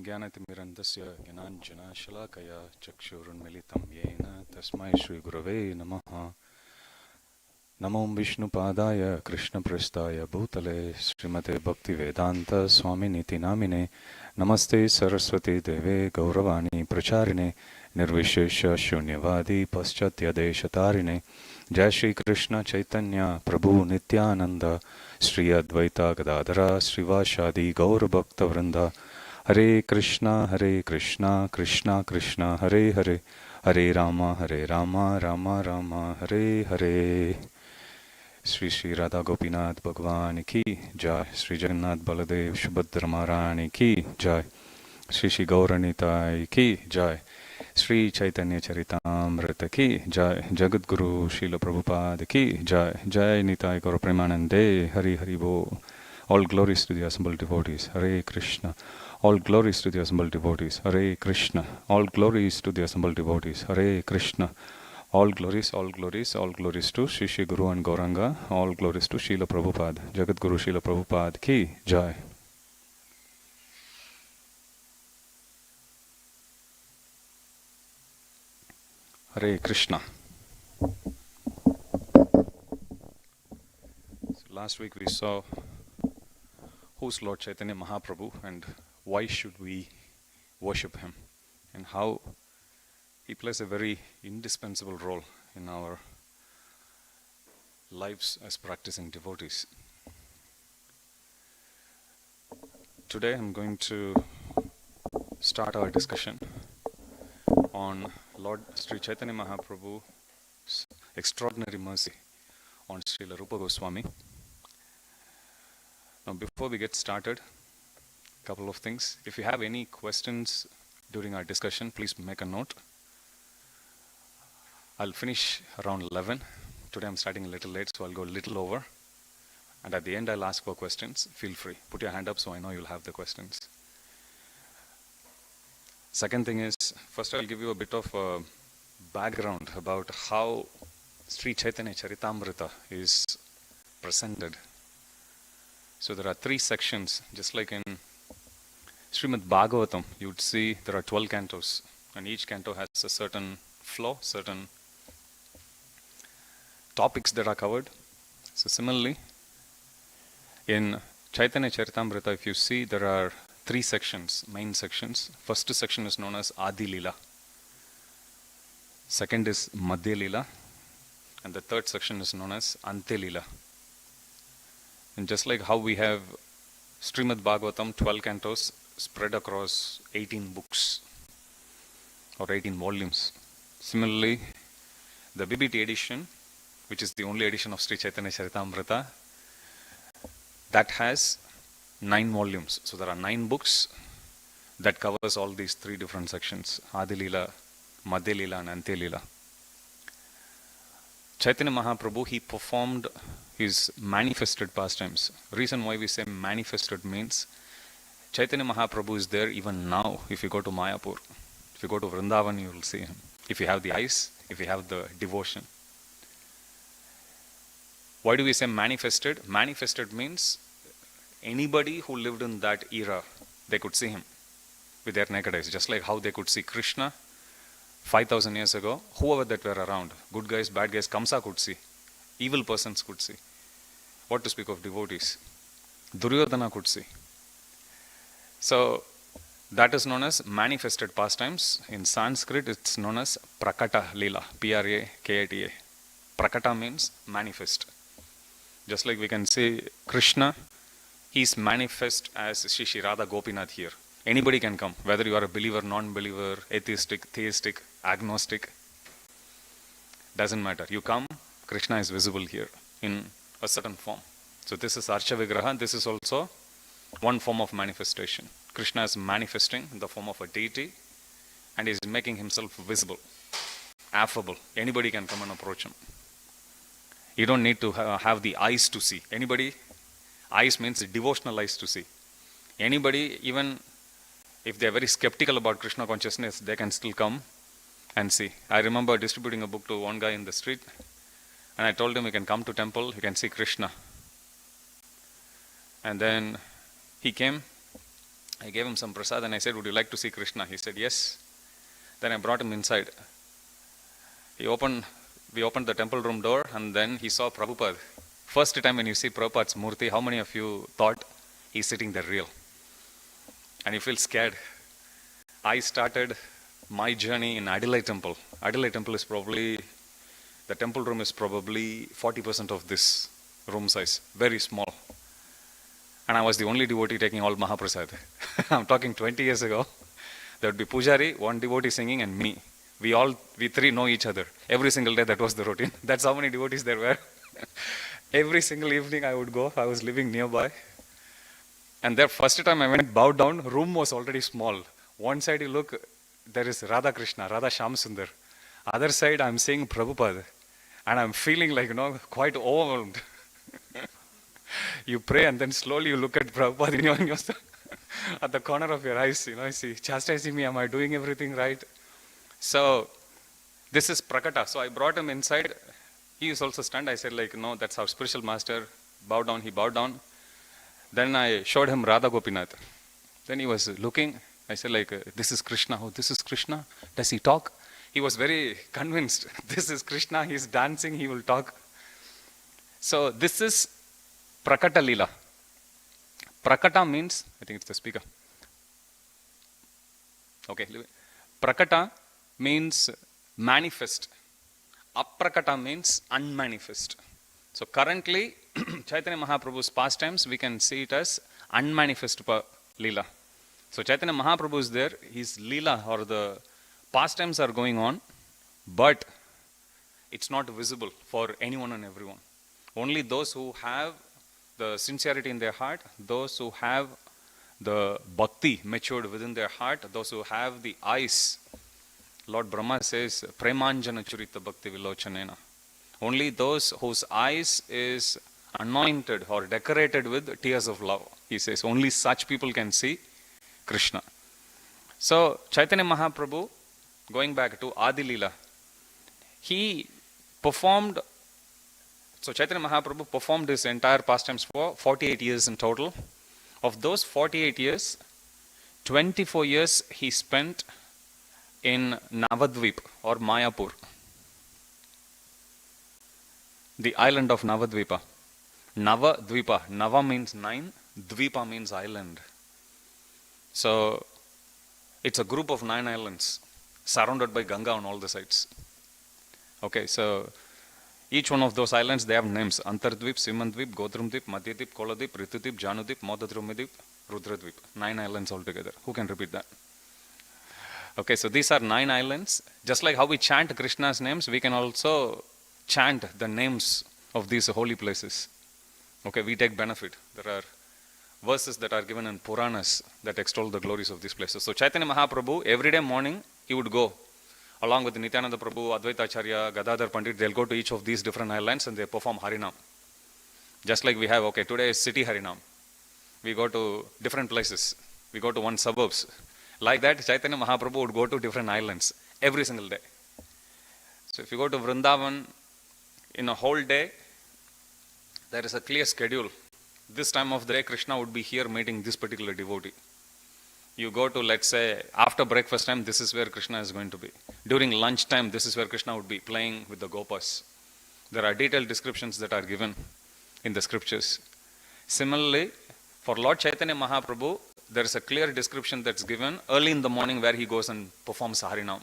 ज्ञानतिमिरन्दस्य ज्ञानाञ्जनशलाकया चक्षुरुन्मिलितं येन तस्मै श्रीगुरवे नमः। नमो विष्णुपादाय कृष्णप्रेष्ठाय भूतले श्रीमते भक्तिवेदान्त स्वामिनिति नामिने नमस्ते सरस्वती देवे गौरवाणी प्रचारिणे निर्विशेष शून्यवादी पाश्चात्यदेशतारिणे जय श्री कृष्ण चैतन्य प्रभु नित्यानंद श्री अद्वैता गदाधर श्रीवासादि गौरभक्तवृंद हरे कृष्णा कृष्णा कृष्णा हरे हरे हरे राम राम राम हरे हरे। श्री श्री राधा गोपीनाथ भगवान की जय। श्री जगन्नाथ बलदेव सुभद्रा महारानी की जय। श्री श्री गौरनिताय की जय। श्री चैतन्य चरितामृत की जय। जगत गुरु श्रील प्रभुपाद की जय। जय निताय गौर प्रेमानंदे हरि हरि बोल। All glories to the assembled devotees. Hare Krishna. All glories to the assembled devotees. Hare Krishna. All glories to the assembled devotees. Hare Krishna. All glories to Shri Shri Guru and Gauranga. All glories to Srila Prabhupada. Jagat Guru Srila Prabhupada ki jai. Hare Krishna. So last week we saw who's Lord Chaitanya Mahaprabhu and why should we worship him, and how he plays a very indispensable role in our lives as practicing devotees. Today I'm going to start our discussion on Lord Sri Chaitanya Mahaprabhu's extraordinary mercy on Srila Rupa Gosvami. Now before we get started, a couple of things. If you have any questions during our discussion, please make a note. I'll finish around 11. Today I'm starting a little late, so I'll go a little over. And at the end I'll ask for questions. Feel free. Put your hand up so I know you'll have the questions. Second thing is, first I'll give you a bit of a background about how Sri Chaitanya Caritamrita is presented. So there are 3 sections, just like in Srimad Bhagavatam, you'd see there are 12 cantos, and each canto has a certain flow, certain topics that are covered. So similarly, in Chaitanya Charitamrita, if you see, there are 3 sections, main sections. First section is known as Adi Lila. Second is Madhya Lila. And the third section is known as Ante Lila. And just like how we have Srimad Bhagavatam, 12 cantos spread across 18 books or 18 volumes. Similarly, the BBT edition, which is the only edition of Sri Chaitanya Charitamrita, that has 9 volumes. So there are 9 books that covers all these 3 different sections, Adi Lila, Madhya Lila and Ante Lila. Chaitanya Mahaprabhu, he performed his manifested pastimes. Reason why we say manifested means Chaitanya Mahaprabhu is there even now. If you go to Mayapur, if you go to Vrindavan, you will see him. If you have the eyes, if you have the devotion. Why do we say manifested? Manifested means anybody who lived in that era, they could see him with their naked eyes. Just like how they could see Krishna 5,000 years ago, whoever that were around, good guys, bad guys, Kamsa could see, evil persons could see. What to speak of devotees? Duryodhana could see. So that is known as manifested pastimes. In Sanskrit, it's known as Prakata Lila, Prakata. Prakata means manifest. Just like we can say Krishna, he is manifest as Shri Shri Radha Gopinath here. Anybody can come, whether you are a believer, non-believer, atheistic, theistic, agnostic, doesn't matter. You come, Krishna is visible here in a certain form. So this is Archa Vigraha. This is also one form of manifestation. Krishna is manifesting in the form of a deity and is making himself visible, affable. Anybody can come and approach him. You don't need to have the eyes to see. Anybody, eyes means devotional eyes to see. Anybody, even if they are very skeptical about Krishna consciousness, they can still come and see. I remember distributing a book to one guy in the street, and I told him, you can come to temple, you can see Krishna. And then he came, I gave him some prasad and I said, would you like to see Krishna? He said, yes. Then I brought him inside. We opened the temple room door and then he saw Prabhupada. First time when you see Prabhupada's murti, how many of you thought he's sitting there real? And you feel scared. I started my journey in Adelaide Temple. Adelaide Temple is probably, the temple room is probably 40% of this room size, very small. And I was the only devotee taking all Mahaprasad. I'm talking 20 years ago. There would be Pujari, one devotee singing, and me. We three know each other. Every single day, that was the routine. That's how many devotees there were. Every single evening I would go. I was living nearby. And the first time I went, bowed down, room was already small. One side you look, there is Radha Krishna, Radha Shyam Sundar. Other side I'm seeing Prabhupada. And I'm feeling like, quite overwhelmed. You pray and then slowly you look at Prabhupada in your at the corner of your eyes, I see, chastising me, am I doing everything right? So, this is Prakata. So I brought him inside. He is also stunned. I said no, that's our spiritual master. Bow down, he bowed down. Then I showed him Radha Gopinath. Then he was looking. I said this is Krishna. Oh, this is Krishna. Does he talk? He was very convinced. This is Krishna. He's dancing. He will talk. So this is Prakata Lila. Prakata means, I think it's the speaker. Okay. Prakata means manifest. Aprakata means unmanifest. So currently, Chaitanya Mahaprabhu's pastimes, we can see it as unmanifest Leela. So Chaitanya Mahaprabhu is there, his Leela or the pastimes are going on, but it's not visible for anyone and everyone. Only those who have the sincerity in their heart, those who have the bhakti matured within their heart, those who have the eyes. Lord Brahma says, Premanjana Churita Bhakti Vilochanena. Only those whose eyes is anointed or decorated with tears of love. He says, only such people can see Krishna. So, Chaitanya Mahaprabhu, going back to Adi Leela, he performed, so Chaitanya Mahaprabhu performed his entire pastimes for 48 years in total. Of those 48 years, 24 years he spent in Navadvip or Mayapur, the island of Navadvipa. Navadvipa, Nava means 9, Dvipa means island. So, it's a group of 9 islands surrounded by Ganga on all the sides. Okay, so each one of those islands, they have names. Antardvip, Simandvip, Godrumdvip, Madhyadvip, Koladvip, Ritudvip, Janudvip, Modadrumidvip, Rudradvip. 9 islands altogether. Who can repeat that? Okay, so these are 9 islands. Just like how we chant Krishna's names, we can also chant the names of these holy places. Okay, we take benefit. There are verses that are given in Puranas that extol the glories of these places. So Chaitanya Mahaprabhu, every day morning, he would go along with Nityananda Prabhu, Advaita Acharya, Gadadhar Pandit. They'll go to each of these different islands and they perform Harinam. Just like we have, okay, today is city Harinam. We go to different places. We go to one suburbs. Like that, Chaitanya Mahaprabhu would go to different islands every single day. So if you go to Vrindavan, in a whole day, there is a clear schedule. This time of the day, Krishna would be here meeting this particular devotee. You go to, let's say, after breakfast time, this is where Krishna is going to be. During lunch time, this is where Krishna would be playing with the gopas. There are detailed descriptions that are given in the scriptures. Similarly, for Lord Chaitanya Mahaprabhu, there is a clear description that's given early in the morning where he goes and performs Harinam.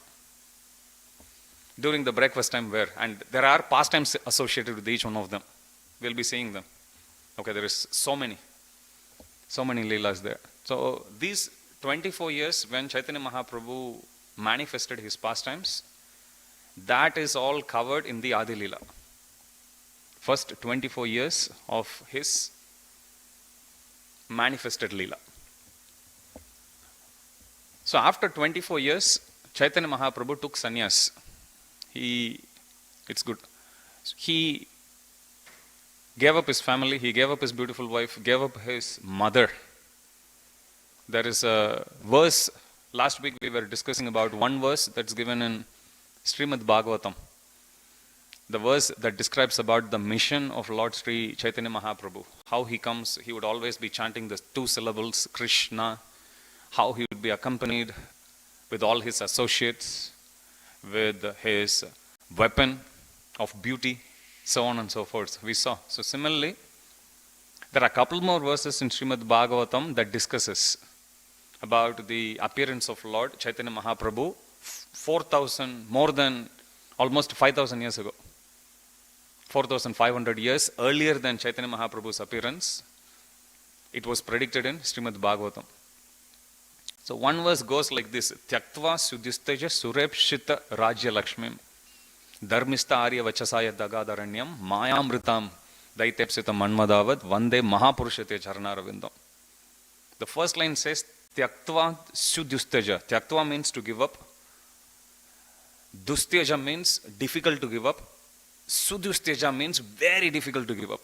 During the breakfast time where, and there are pastimes associated with each one of them. We'll be seeing them. Okay, there is so many Leelas there. So these 24 years when Chaitanya Mahaprabhu manifested his pastimes, that is all covered in the Adi Leela. First 24 years of his manifested Leela. So after 24 years, Chaitanya Mahaprabhu took sannyas. It's good. He gave up his family, he gave up his beautiful wife, gave up his mother. There is a verse, last week we were discussing about one verse that's given in Srimad Bhagavatam. The verse that describes about the mission of Lord Sri Chaitanya Mahaprabhu. How he comes, he would always be chanting the 2 syllables, Krishna. how he would be accompanied with all his associates, with his weapon of beauty, so on and so forth. We saw. So similarly, there are a couple more verses in Srimad Bhagavatam that discusses about the appearance of Lord Chaitanya Mahaprabhu 4,000, more than almost 5,000 years ago. 4,500 years earlier than Chaitanya Mahaprabhu's appearance. It was predicted in Srimad Bhagavatam. So one verse goes like this: Tyaktva sudhistaja surepshita rajya lakshmim dharmista arya vachasaya dagadaranyam mayamritam daitepsita manmadavad vande mahapurushate charanaravindam. The first line says Tyaktva sudhistaja. Tyaktva means to give up. Dustyaja means difficult to give up. Sudhustyaja means very difficult to give up.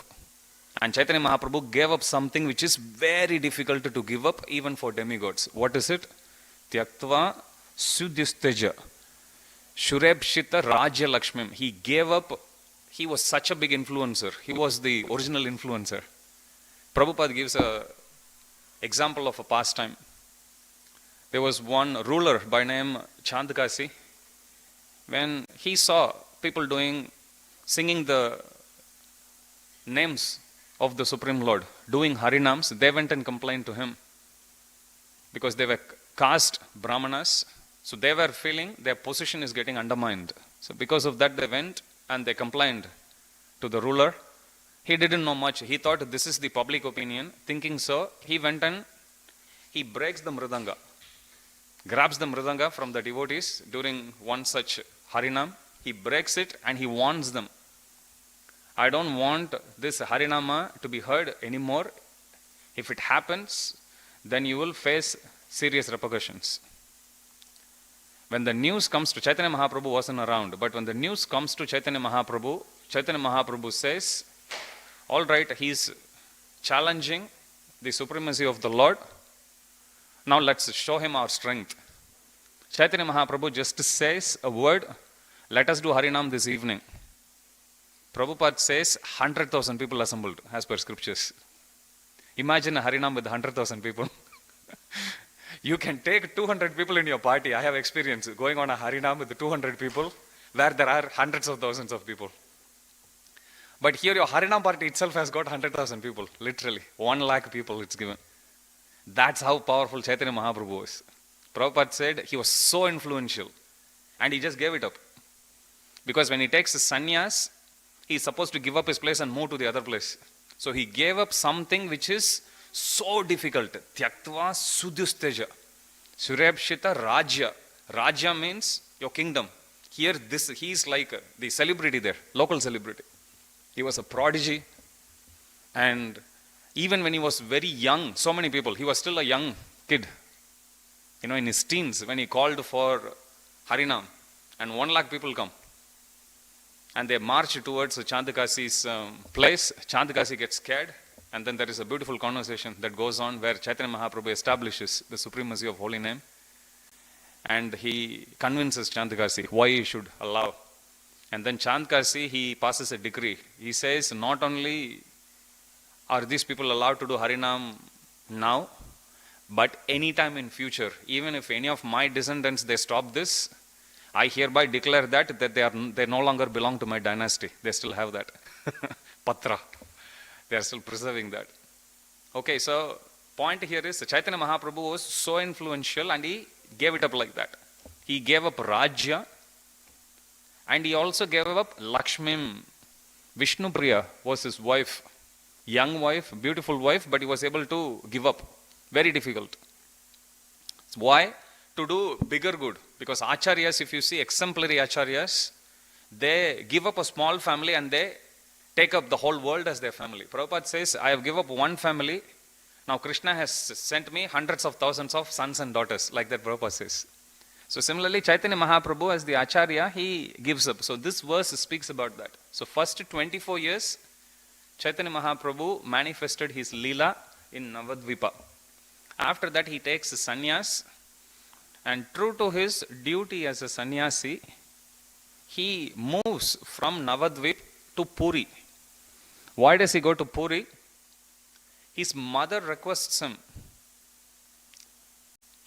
And Chaitanya Mahaprabhu gave up something which is very difficult to give up even for demigods. What is it? Tyaktva sudhustyaja shurebshita rajya lakshmim. He gave up. He was such a big influencer. He was the original influencer. Prabhupada gives an example of a pastime. There was one ruler by name Chandakasi. When he saw people singing the names of the Supreme Lord, doing Harinams, they went and complained to him because they were caste Brahmanas. So they were feeling their position is getting undermined. So because of that, they went and they complained to the ruler. He didn't know much. He thought this is the public opinion. Thinking so, he went and he breaks the mridanga, grabs the mridanga from the devotees during one such Harinam. He breaks it and he warns them. I don't want this Harinama to be heard anymore. If it happens, then you will face serious repercussions. When the news comes to Chaitanya Mahaprabhu wasn't around, but when the news comes to Chaitanya Mahaprabhu says, all right, he's challenging the supremacy of the Lord. Now let's show him our strength. Chaitanya Mahaprabhu just says a word, let us do Harinam this evening. Prabhupada says 100,000 people assembled as per scriptures. Imagine a Harinam with 100,000 people. You can take 200 people in your party. I have experience going on a Harinam with 200 people where there are hundreds of thousands of people. But here your Harinam party itself has got 100,000 people, literally. 1 lakh people it's given. That's how powerful Chaitanya Mahaprabhu is. Prabhupada said he was so influential and he just gave it up. Because when he takes his sannyas, he is supposed to give up his place and move to the other place. So he gave up something which is so difficult. Tyaktva sudhusteja. Surebshita rajya. Rajya means your kingdom. Here he is like the celebrity there, local celebrity. He was a prodigy. And even when he was very young, so many people, he was still a young kid. In his teens, when he called for Harinam, and 1 lakh people come. And they march towards Chandakasi's place. Chandakasi gets scared. And then there is a beautiful conversation that goes on where Chaitanya Mahaprabhu establishes the supremacy of holy name. And he convinces Chandakasi why he should allow. And then Chandakasi, he passes a decree. He says, not only are these people allowed to do Harinam now, but anytime in future, even if any of my descendants, they stop this, I hereby declare that they no longer belong to my dynasty. They still have that. Patra. They are still preserving that. Okay, so point here is Chaitanya Mahaprabhu was so influential and he gave it up like that. He gave up Rajya and he also gave up Lakshmim. Vishnupriya was his wife. Young wife, beautiful wife, but he was able to give up. Very difficult. Why? To do bigger good. Because acharyas, if you see exemplary acharyas, they give up a small family and they take up the whole world as their family. Prabhupada says, I have given up one family. Now Krishna has sent me hundreds of thousands of sons and daughters. Like that Prabhupada says. So similarly, Chaitanya Mahaprabhu as the acharya, he gives up. So this verse speaks about that. So first 24 years, Chaitanya Mahaprabhu manifested his Leela in Navadvipa. After that, he takes sannyas. And true to his duty as a sannyasi, he moves from Navadvip to Puri. Why does he go to Puri? His mother requests him.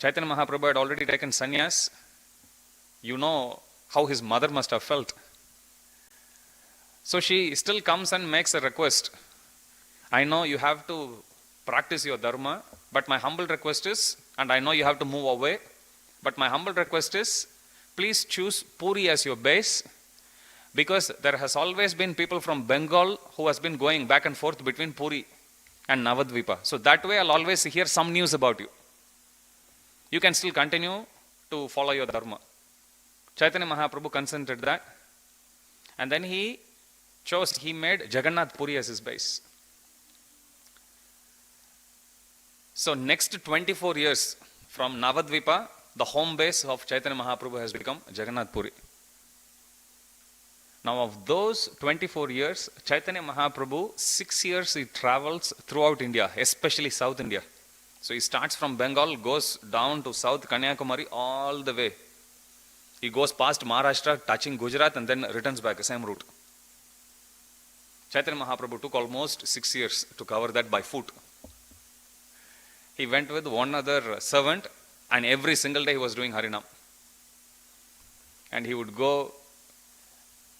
Chaitanya Mahaprabhu had already taken sannyas. You know how his mother must have felt. So she still comes and makes a request. I know you have to practice your dharma, but my humble request is, and I know you have to move away, but my humble request is, please choose Puri as your base, because there has always been people from Bengal who has been going back and forth between Puri and Navadvipa. So that way I'll always hear some news about you. You can still continue to follow your dharma. Chaitanya Mahaprabhu consented that, and then he made Jagannath Puri as his base. So next 24 years from Navadvipa, the home base of Chaitanya Mahaprabhu has become Jagannath Puri. Now of those 24 years, Chaitanya Mahaprabhu, 6 years he travels throughout India, especially South India. So he starts from Bengal, goes down to South Kanyakumari all the way. He goes past Maharashtra, touching Gujarat, and then returns back, same route. Chaitanya Mahaprabhu took almost 6 years to cover that by foot. He went with one other servant, and every single day he was doing Harinam. And he would go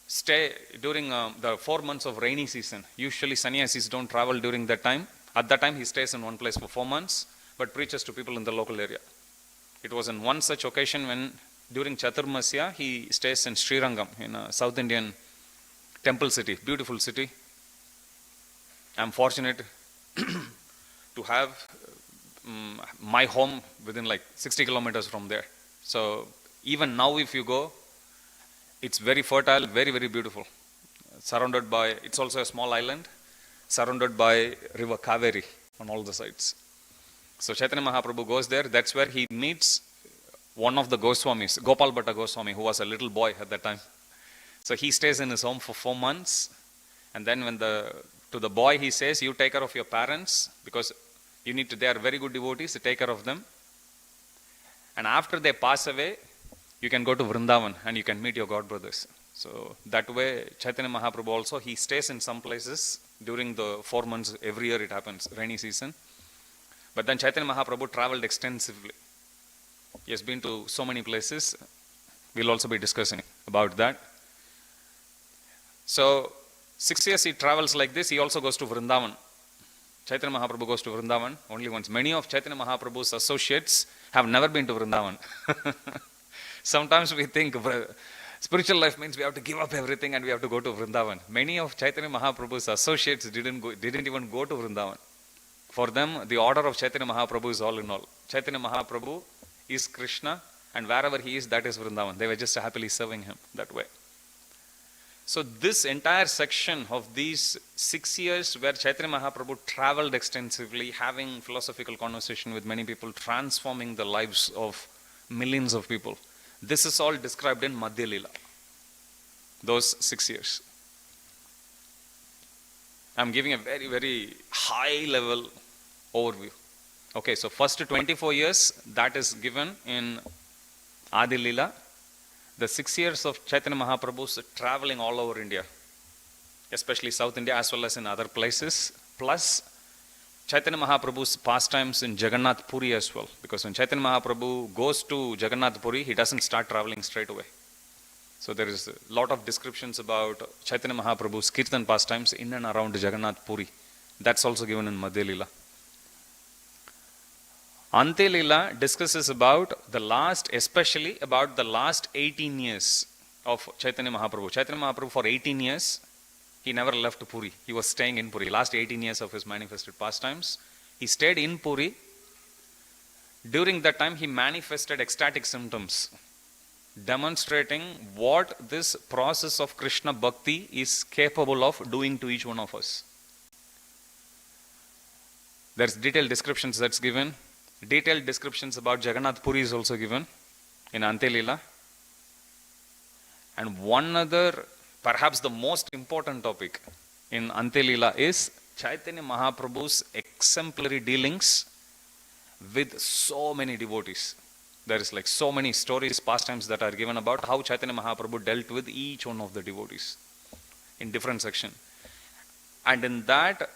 stay during the 4 months of rainy season. Usually sannyasis don't travel during that time. At that time he stays in one place for 4 months, but preaches to people in the local area. It was in one such occasion when during Chaturmasya he stays in Srirangam, in a South Indian temple city, beautiful city. I am fortunate to have my home within like 60 kilometers from there. So even now if you go, it's very fertile, very, very beautiful. Surrounded by, it's also a small island, surrounded by river Kaveri on all the sides. So Chaitanya Mahaprabhu goes there. That's where he meets one of the Goswamis, Gopal Bhatta Goswami, who was a little boy at that time. So he stays in his home for 4 months. And then to the boy he says, you take care of your parents, because they are very good devotees, so take care of them. And after they pass away, you can go to Vrindavan and you can meet your god brothers. So that way Chaitanya Mahaprabhu also, he stays in some places during the 4 months, every year it happens, rainy season. But then Chaitanya Mahaprabhu traveled extensively. He has been to so many places. We'll also be discussing about that. So 6 years he travels like this. He also goes to Vrindavan. Chaitanya Mahaprabhu goes to Vrindavan only once. Many of Chaitanya Mahaprabhu's associates have never been to Vrindavan. Sometimes we think spiritual life means we have to give up everything and we have to go to Vrindavan. Many of Chaitanya Mahaprabhu's associates didn't even go to Vrindavan. For them, the order of Chaitanya Mahaprabhu is all in all. Chaitanya Mahaprabhu is Krishna, and wherever he is, that is Vrindavan. They were just happily serving him that way. So this entire section of these 6 years where Chaitanya Mahaprabhu traveled extensively, having philosophical conversation with many people, transforming the lives of millions of people, this is all described in Madhya Lila, those 6 years. I'm giving a very, very high level overview. Okay, so first 24 years, that is given in Adi Lila. The 6 years of Chaitanya Mahaprabhu's traveling all over India, especially South India as well as in other places, plus Chaitanya Mahaprabhu's pastimes in Jagannath Puri as well. Because when Chaitanya Mahaprabhu goes to Jagannath Puri, he doesn't start traveling straight away. So there is a lot of descriptions about Chaitanya Mahaprabhu's Kirtan pastimes in and around Jagannath Puri. That's also given in Madhya Lila. Ante Lila discusses about especially about the last 18 years of Chaitanya Mahaprabhu. Chaitanya Mahaprabhu for 18 years, he never left Puri. He was staying in Puri. Last 18 years of his manifested pastimes, he stayed in Puri. During that time, he manifested ecstatic symptoms, demonstrating what this process of Krishna Bhakti is capable of doing to each one of us. There's detailed descriptions that's given. Detailed descriptions about Jagannath Puri is also given in Ante Lila. And one other, perhaps the most important topic in Ante Lila is Chaitanya Mahaprabhu's exemplary dealings with so many devotees. There is like so many stories, pastimes that are given about how Chaitanya Mahaprabhu dealt with each one of the devotees in different section. And in that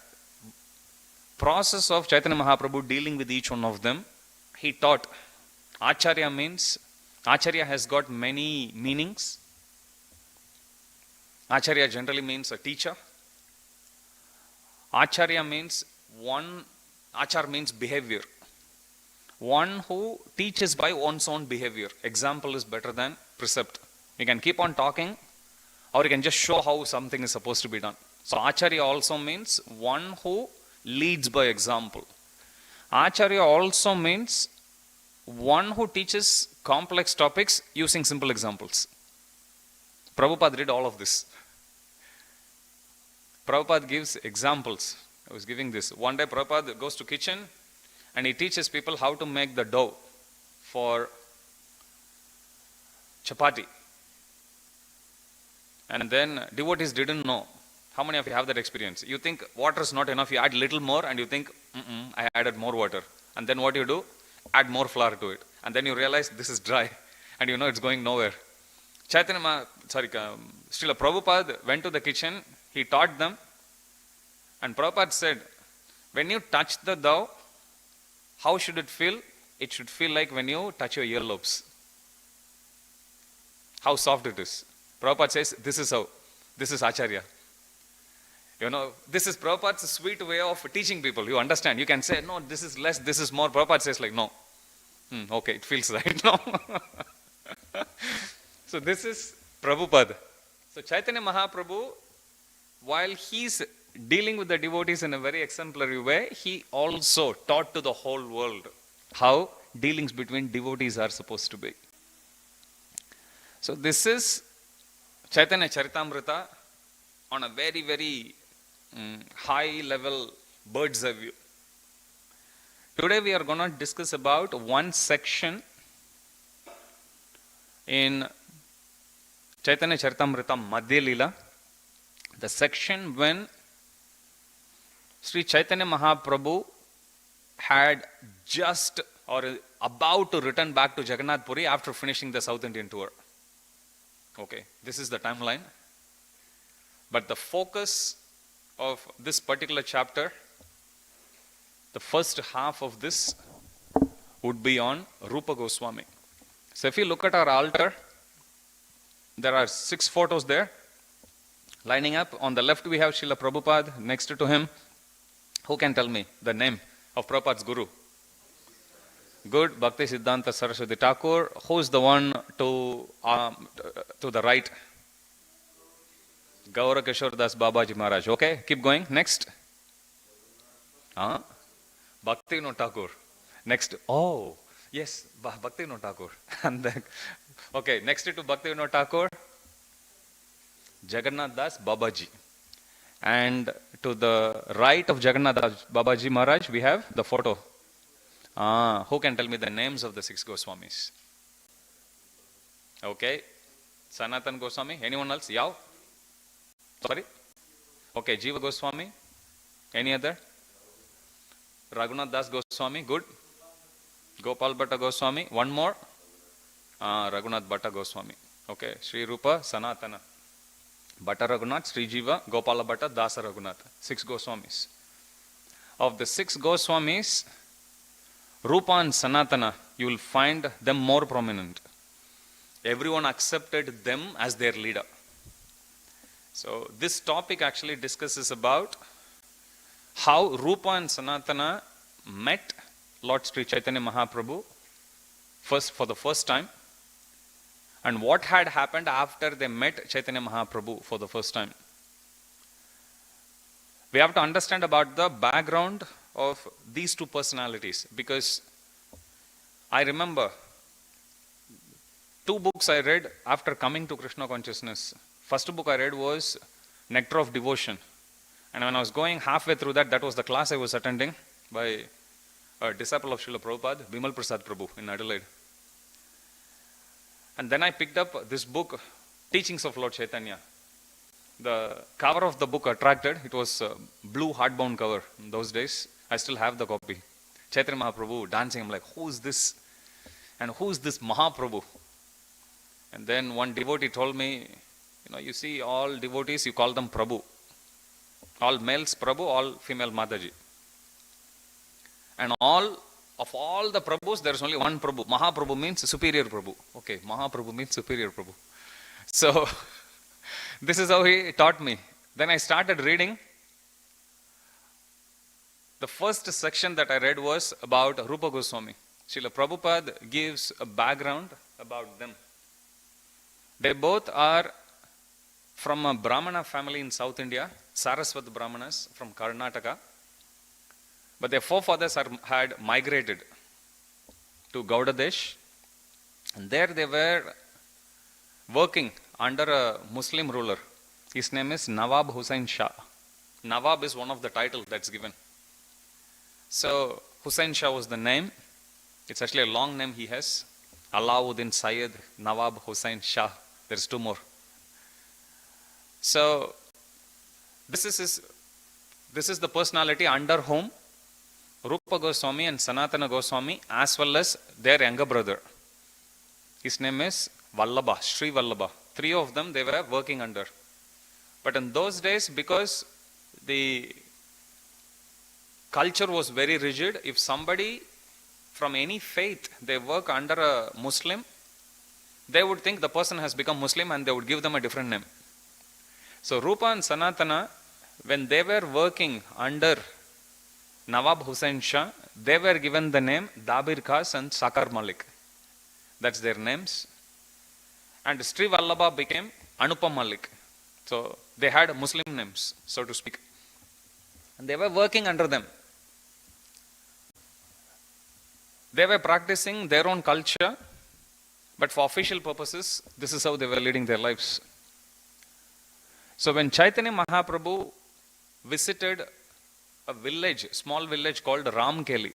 process of Chaitanya Mahaprabhu dealing with each one of them, he taught Acharya has got many meanings. Acharya generally means a teacher. Acharya means Achar means behavior. One who teaches by one's own behavior. Example is better than precept. You can keep on talking, or you can just show how something is supposed to be done. So Acharya also means one who leads by example. Acharya also means one who teaches complex topics using simple examples. Prabhupada did all of this. Prabhupada gives examples. I was giving this. One day Prabhupada goes to kitchen and he teaches people how to make the dough for chapati. And then devotees didn't know. How many of you have that experience? You think water is not enough, you add little more and you think, I added more water. And then what you do? Add more flour to it. And then you realize this is dry and you know it's going nowhere. Srila Prabhupada went to the kitchen, he taught them, and Prabhupada said, when you touch the dough, how should it feel? It should feel like when you touch your earlobes. How soft it is. Prabhupada says, this is how. This is Acharya. This is Prabhupada's sweet way of teaching people. You understand? You can say, no, this is less, this is more. Prabhupada says like, no. Okay, it feels right now. So this is Prabhupada. So Chaitanya Mahaprabhu, while he's dealing with the devotees in a very exemplary way, he also taught to the whole world how dealings between devotees are supposed to be. So this is Chaitanya Caritamrita on a very, very high level bird's eye view. Today we are going to discuss about one section in Chaitanya Caritamrita Madhya Lila, the section when Sri Chaitanya Mahaprabhu had just or about to return back to Jagannath Puri after finishing the South Indian tour. Okay, this is the timeline. But the focus of this particular chapter, the first half of this would be on Rupa Goswami. So if you look at our altar, there are 6 photos there, lining up. On the left we have Srila Prabhupada, next to him. Who can tell me the name of Prabhupada's guru? Good, Bhakti Siddhanta Saraswati Thakur. Who is the one to the right? Gaura Kishore Das Babaji Maharaj. Okay, keep going. Next. Bhakti Vinod Thakur. Next. Oh, yes, Bhakti Vinod Thakur. And then, okay, next to Bhakti Vinod Thakur, Jagannath Das Babaji. And to the right of Jagannath Das Babaji Maharaj, we have the photo. Who can tell me the names of the 6 Goswamis? Okay, Sanatan Goswami. Anyone else? Yav? Sorry? Okay, Jiva Goswami. Any other? Raghunath Das Goswami. Good. Gopal Bhatta Goswami. One more. Raghunath Bhatta Goswami. Okay, Sri Rupa, Sanatana. Bhatta Raghunath, Sri Jiva, Gopala Bhatta, Dasa Raghunath. 6 Goswamis. Of the 6 Goswamis, Rupa and Sanatana, you will find them more prominent. Everyone accepted them as their leader. So this topic actually discusses about how Rupa and Sanatana met Lord Sri Chaitanya Mahaprabhu for the first time, and what had happened after they met Chaitanya Mahaprabhu for the first time. We have to understand about the background of these 2 personalities, because I remember 2 books I read after coming to Krishna consciousness. First book I read was Nectar of Devotion, and when I was going halfway through that was the class I was attending by a disciple of Srila Prabhupada, Bimal Prasad Prabhu in Adelaide. And then I picked up this book, Teachings of Lord Chaitanya. The cover of the book attracted. It was a blue hardbound cover in those days. I still have the copy. Chaitanya Mahaprabhu dancing. I'm like, who is this? And who is this Mahaprabhu? And then one devotee told me, you see all devotees, you call them Prabhu. All males Prabhu, all female Mataji. And all Of all the Prabhus, there is only one Prabhu. Mahaprabhu means superior Prabhu. Okay, Mahaprabhu means superior Prabhu. So, this is how he taught me. Then I started reading. The first section that I read was about Rupa Goswami. Srila Prabhupada gives a background about them. They both are from a Brahmana family in South India, Saraswat Brahmanas from Karnataka. But their forefathers had migrated to Gaudadesh, and there they were working under a Muslim ruler. His name is Nawab Hussain Shah. Nawab is one of the titles that's given. So Hussain Shah was the name. It's actually a long name he has. Alauddin Syed Nawab Hussain Shah. There's two more. So this is the personality under whom Rupa Goswami and Sanatana Goswami, as well as their younger brother. His name is Vallabha, Sri Vallabha. Three of them they were working under. But in those days, because the culture was very rigid, if somebody from any faith, they work under a Muslim, they would think the person has become Muslim and they would give them a different name. So Rupa and Sanatana, when they were working under Nawab Hussain Shah, they were given the name Dabir Khas and Sakar Malik. That's their names. And Sri Vallabha became Anupam Malik. So they had Muslim names, so to speak. And they were working under them. They were practicing their own culture, but for official purposes, this is how they were leading their lives. So when Caitanya Mahaprabhu visited a village, small village called Ramkeli.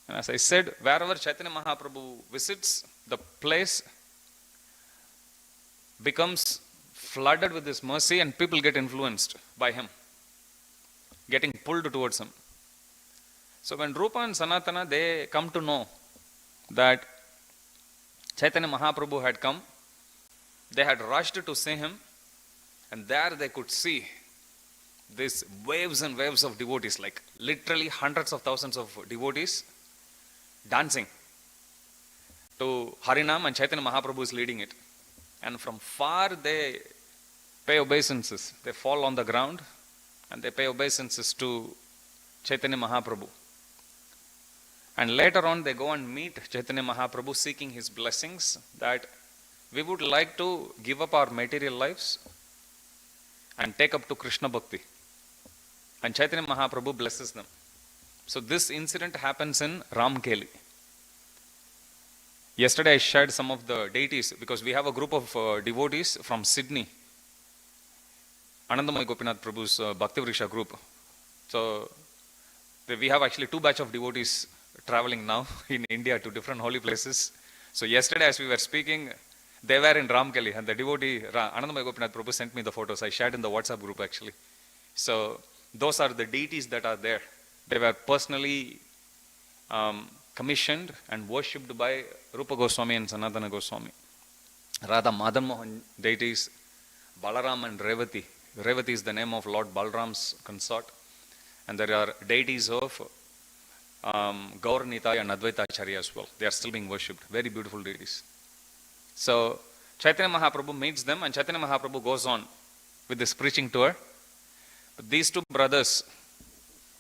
And as I said, wherever Caitanya Mahaprabhu visits, the place becomes flooded with His mercy and people get influenced by Him, getting pulled towards Him. So when Rupa and Sanatana, they come to know that Caitanya Mahaprabhu had come, they had rushed to see Him, and there they could see these waves and waves of devotees, like literally hundreds of thousands of devotees dancing to Harinam, and Caitanya Mahaprabhu is leading it. And from far they pay obeisances. They fall on the ground and they pay obeisances to Caitanya Mahaprabhu. And later on they go and meet Caitanya Mahaprabhu seeking his blessings that we would like to give up our material lives and take up to Krishna Bhakti. And Caitanya Mahaprabhu blesses them. So this incident happens in Ramkeli. Yesterday I shared some of the deities because we have a group of devotees from Sydney. Anandamai Gopinath Prabhu's Bhakti Vriksha group. So we have actually two batch of devotees traveling now in India to different holy places. So yesterday as we were speaking, they were in Ramkeli and the devotee Anandamai Gopinath Prabhu sent me the photos. I shared in the WhatsApp group actually. So those are the deities that are there. They were personally commissioned and worshipped by Rupa Goswami and Sanatana Goswami. Radha Madan Mohan deities, Balaram and Revati. Revati is the name of Lord Balram's consort. And there are deities of Gaur Nitaya and Advaita Acharya as well. They are still being worshipped. Very beautiful deities. So Caitanya Mahaprabhu meets them and Caitanya Mahaprabhu goes on with this preaching tour. But these two brothers,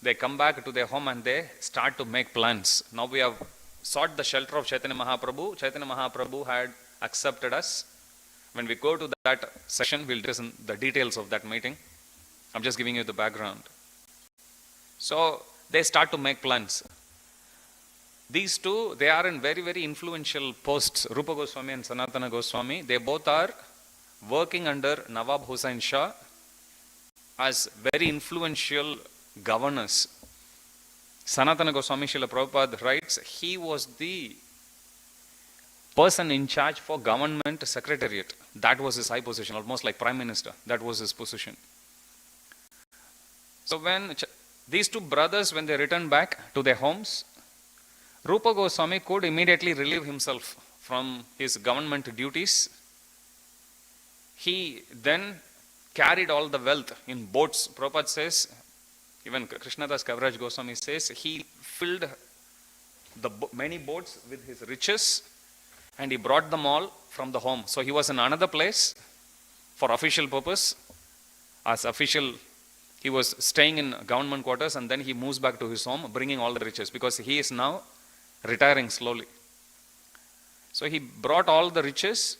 they come back to their home and they start to make plans. Now we have sought the shelter of Caitanya Mahaprabhu. Caitanya Mahaprabhu had accepted us. When we go to that session, we'll listen the details of that meeting. I'm just giving you the background. So they start to make plans. These two, they are in very, very influential posts. Rupa Goswami and Sanatana Goswami, they both are working under Nawab Hussain Shah as very influential governors. Sanatana Goswami, Srila Prabhupada writes, he was the person in charge for government secretariat. That was his high position, almost like Prime Minister. That was his position. So when these two brothers, when they returned back to their homes, Rupa Goswami could immediately relieve himself from his government duties. He then carried all the wealth in boats. Prabhupada says, even Krishnadas Kaviraj Goswami says, he filled many boats with his riches, and he brought them all from the home. So he was in another place for official purpose. As official, he was staying in government quarters, and then he moves back to his home, bringing all the riches, because he is now retiring slowly. So he brought all the riches,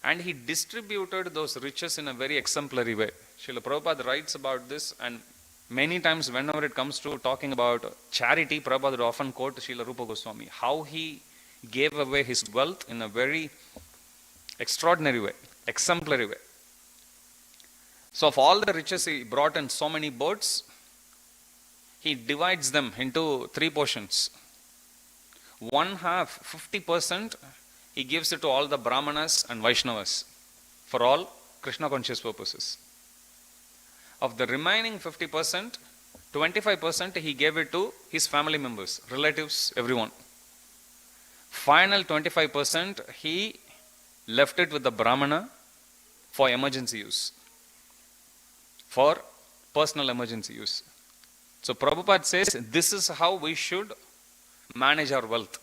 and he distributed those riches in a very exemplary way. Srila Prabhupada writes about this, and many times whenever it comes to talking about charity, Prabhupada would often quote Srila Rupa Gosvami, how he gave away his wealth in a very extraordinary way, exemplary way. So of all the riches he brought in so many boats, he divides them into three portions. One half, 50%, he gives it to all the Brahmanas and Vaishnavas for all Krishna conscious purposes. Of the remaining 50%, 25% he gave it to his family members, relatives, everyone. Final 25% he left it with the Brahmana for emergency use, for personal emergency use. So Prabhupada says this is how we should manage our wealth.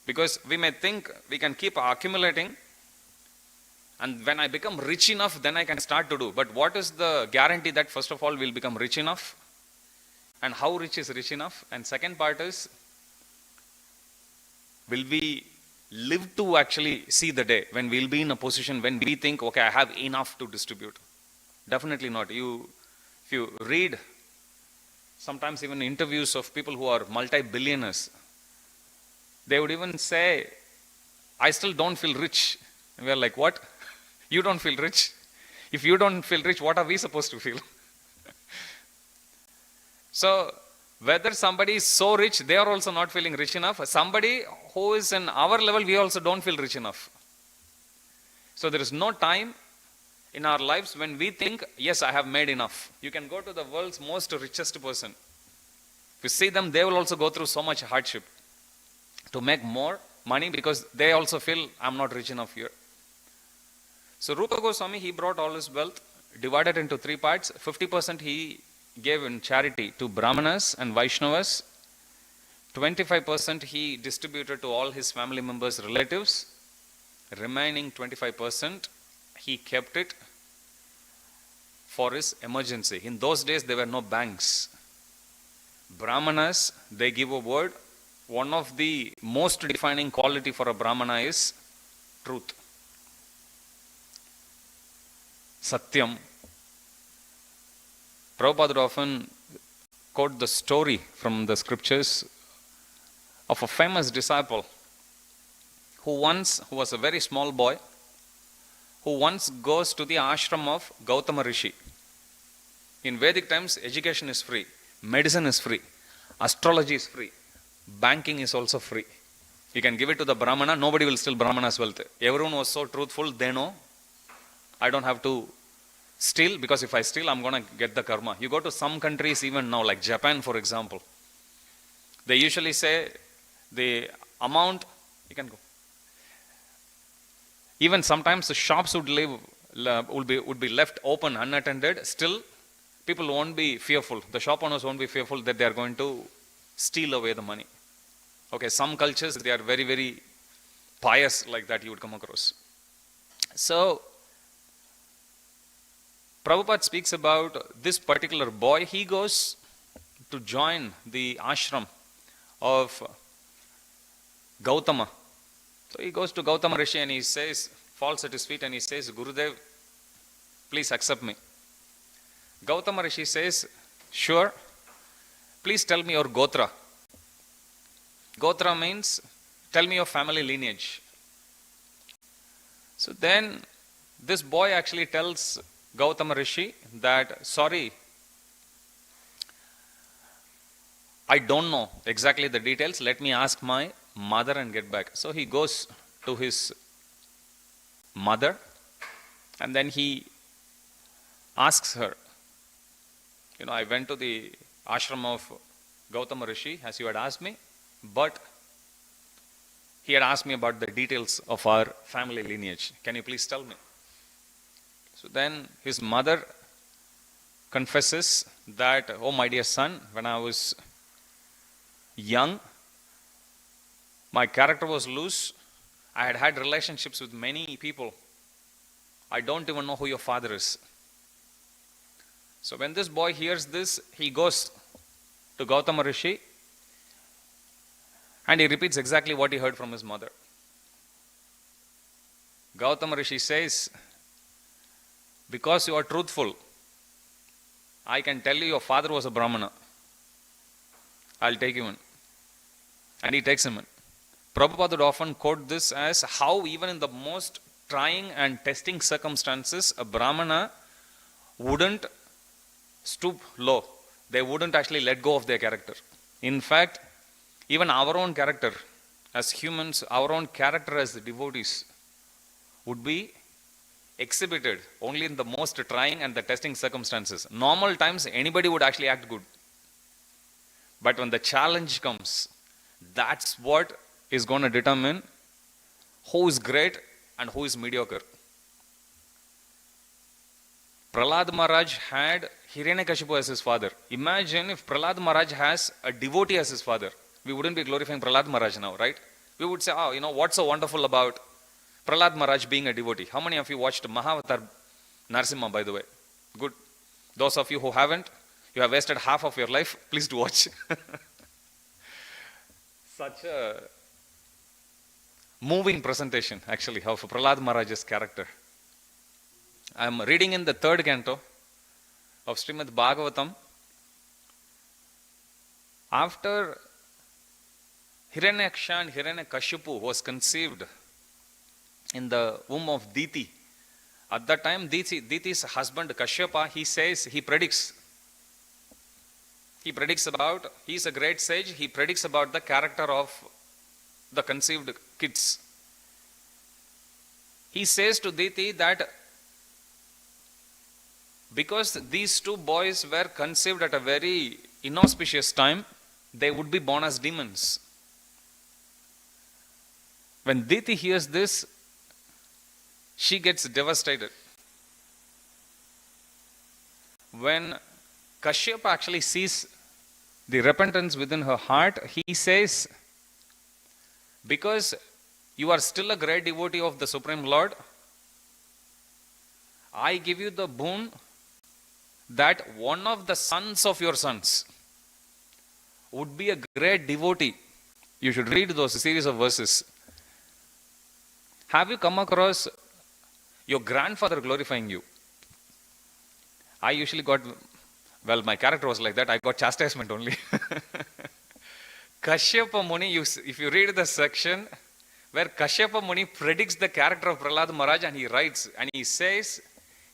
Because we may think we can keep accumulating, and when I become rich enough, then I can start to do. But what is the guarantee that first of all we'll become rich enough? And how rich is rich enough? And second part is, will we live to actually see the day when we'll be in a position when we think, okay, I have enough to distribute? Definitely not. If you read sometimes even interviews of people who are multi-billionaires, they would even say, I still don't feel rich. And we are like, what? You don't feel rich? If you don't feel rich, what are we supposed to feel? So, whether somebody is so rich, they are also not feeling rich enough. Somebody who is in our level, we also don't feel rich enough. So, there is no time in our lives when we think, yes, I have made enough. You can go to the world's most richest person. If you see them, they will also go through so much hardship to make more money, because they also feel, I'm not rich enough here. So Rupa Goswami, he brought all his wealth, divided into three parts. 50% he gave in charity to Brahmanas and Vaishnavas. 25% he distributed to all his family members, relatives. Remaining 25%, he kept it for his emergency. In those days, there were no banks. Brahmanas, they give a word. One of the most defining quality for a Brahmana is truth. Satyam. Prabhupada would often quote the story from the scriptures of a famous disciple who was a very small boy, who once goes to the ashram of Gautama Rishi. In Vedic times, education is free, medicine is free, astrology is free, banking is also free. You can give it to the Brahmana, nobody will steal Brahmana's wealth. Everyone was so truthful, they know, I don't have to steal, because if I steal, I'm going to get the karma. You go to some countries even now, like Japan for example, they usually say the amount, you can go. Even sometimes the shops would be left open, unattended. Still, people won't be fearful. The shop owners won't be fearful that they are going to steal away the money. Okay, some cultures, they are very, very pious like that, you would come across. So, Prabhupada speaks about this particular boy. He goes to join the ashram of Gautama. So he goes to Gautama Rishi and he says, falls at his feet and he says, Gurudev, please accept me. Gautama Rishi says, sure, please tell me your Gotra. Gotra means, tell me your family lineage. So then, this boy actually tells Gautama Rishi that, sorry, I don't know exactly the details, let me ask my mother and get back. So he goes to his mother and then he asks her, I went to the ashram of Gautama Rishi as you had asked me, but he had asked me about the details of our family lineage. Can you please tell me? So then his mother confesses that, oh my dear son, when I was young, my character was loose, I had had relationships with many people. I don't even know who your father is. So when this boy hears this, he goes to Gautama Rishi and he repeats exactly what he heard from his mother. Gautama Rishi says, because you are truthful, I can tell you your father was a Brahmana. I'll take you in. And he takes him in. Prabhupada would often quote this as how even in the most trying and testing circumstances, a Brahmana wouldn't stoop low. They wouldn't actually let go of their character. In fact, even our own character as humans, our own character as devotees would be exhibited only in the most trying and the testing circumstances. Normal times, anybody would actually act good. But when the challenge comes, that's what is going to determine who is great and who is mediocre. Prahlad Maharaj had Hiranyakashipu as his father. Imagine if Prahlad Maharaj has a devotee as his father. We wouldn't be glorifying Prahlad Maharaj now, right? We would say, oh, what's so wonderful about Prahlad Maharaj being a devotee? How many of you watched Mahavatar Narasimha, by the way? Good. Those of you who haven't, you have wasted half of your life. Please do watch. Such a moving presentation, actually, of Prahlad Maharaj's character. I am reading in the 3rd canto of Srimad Bhagavatam. After Hiranyaksha and Hiranyakashipu was conceived in the womb of Diti, at that time Diti's husband Kashyapa, he predicts about, he is a great sage, he predicts about the character of the conceived kids. He says to Diti that because these two boys were conceived at a very inauspicious time, they would be born as demons. When Diti hears this, she gets devastated. When Kashyapa actually sees the repentance within her heart, he says, because you are still a great devotee of the Supreme Lord, I give you the boon that one of the sons of your sons would be a great devotee. You should read those series of verses. Have you come across your grandfather glorifying you? I usually got, my character was like that, I got chastisement only. Kashyapa Muni, if you read the section where Kashyapa Muni predicts the character of Prahlad Maharaj, and he writes, and he says,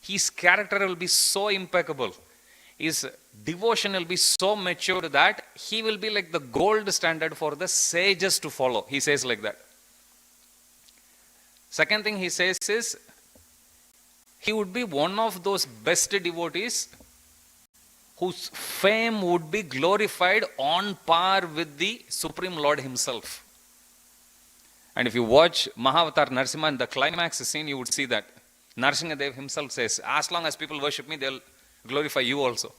his character will be so impeccable, his devotion will be so mature that he will be like the gold standard for the sages to follow. He says like that. Second thing he says is, he would be one of those best devotees whose fame would be glorified on par with the Supreme Lord himself. And if you watch Mahavatar Narasimha in the climax scene, you would see that. Narasimhadev himself says, as long as people worship me, they'll glorify you also.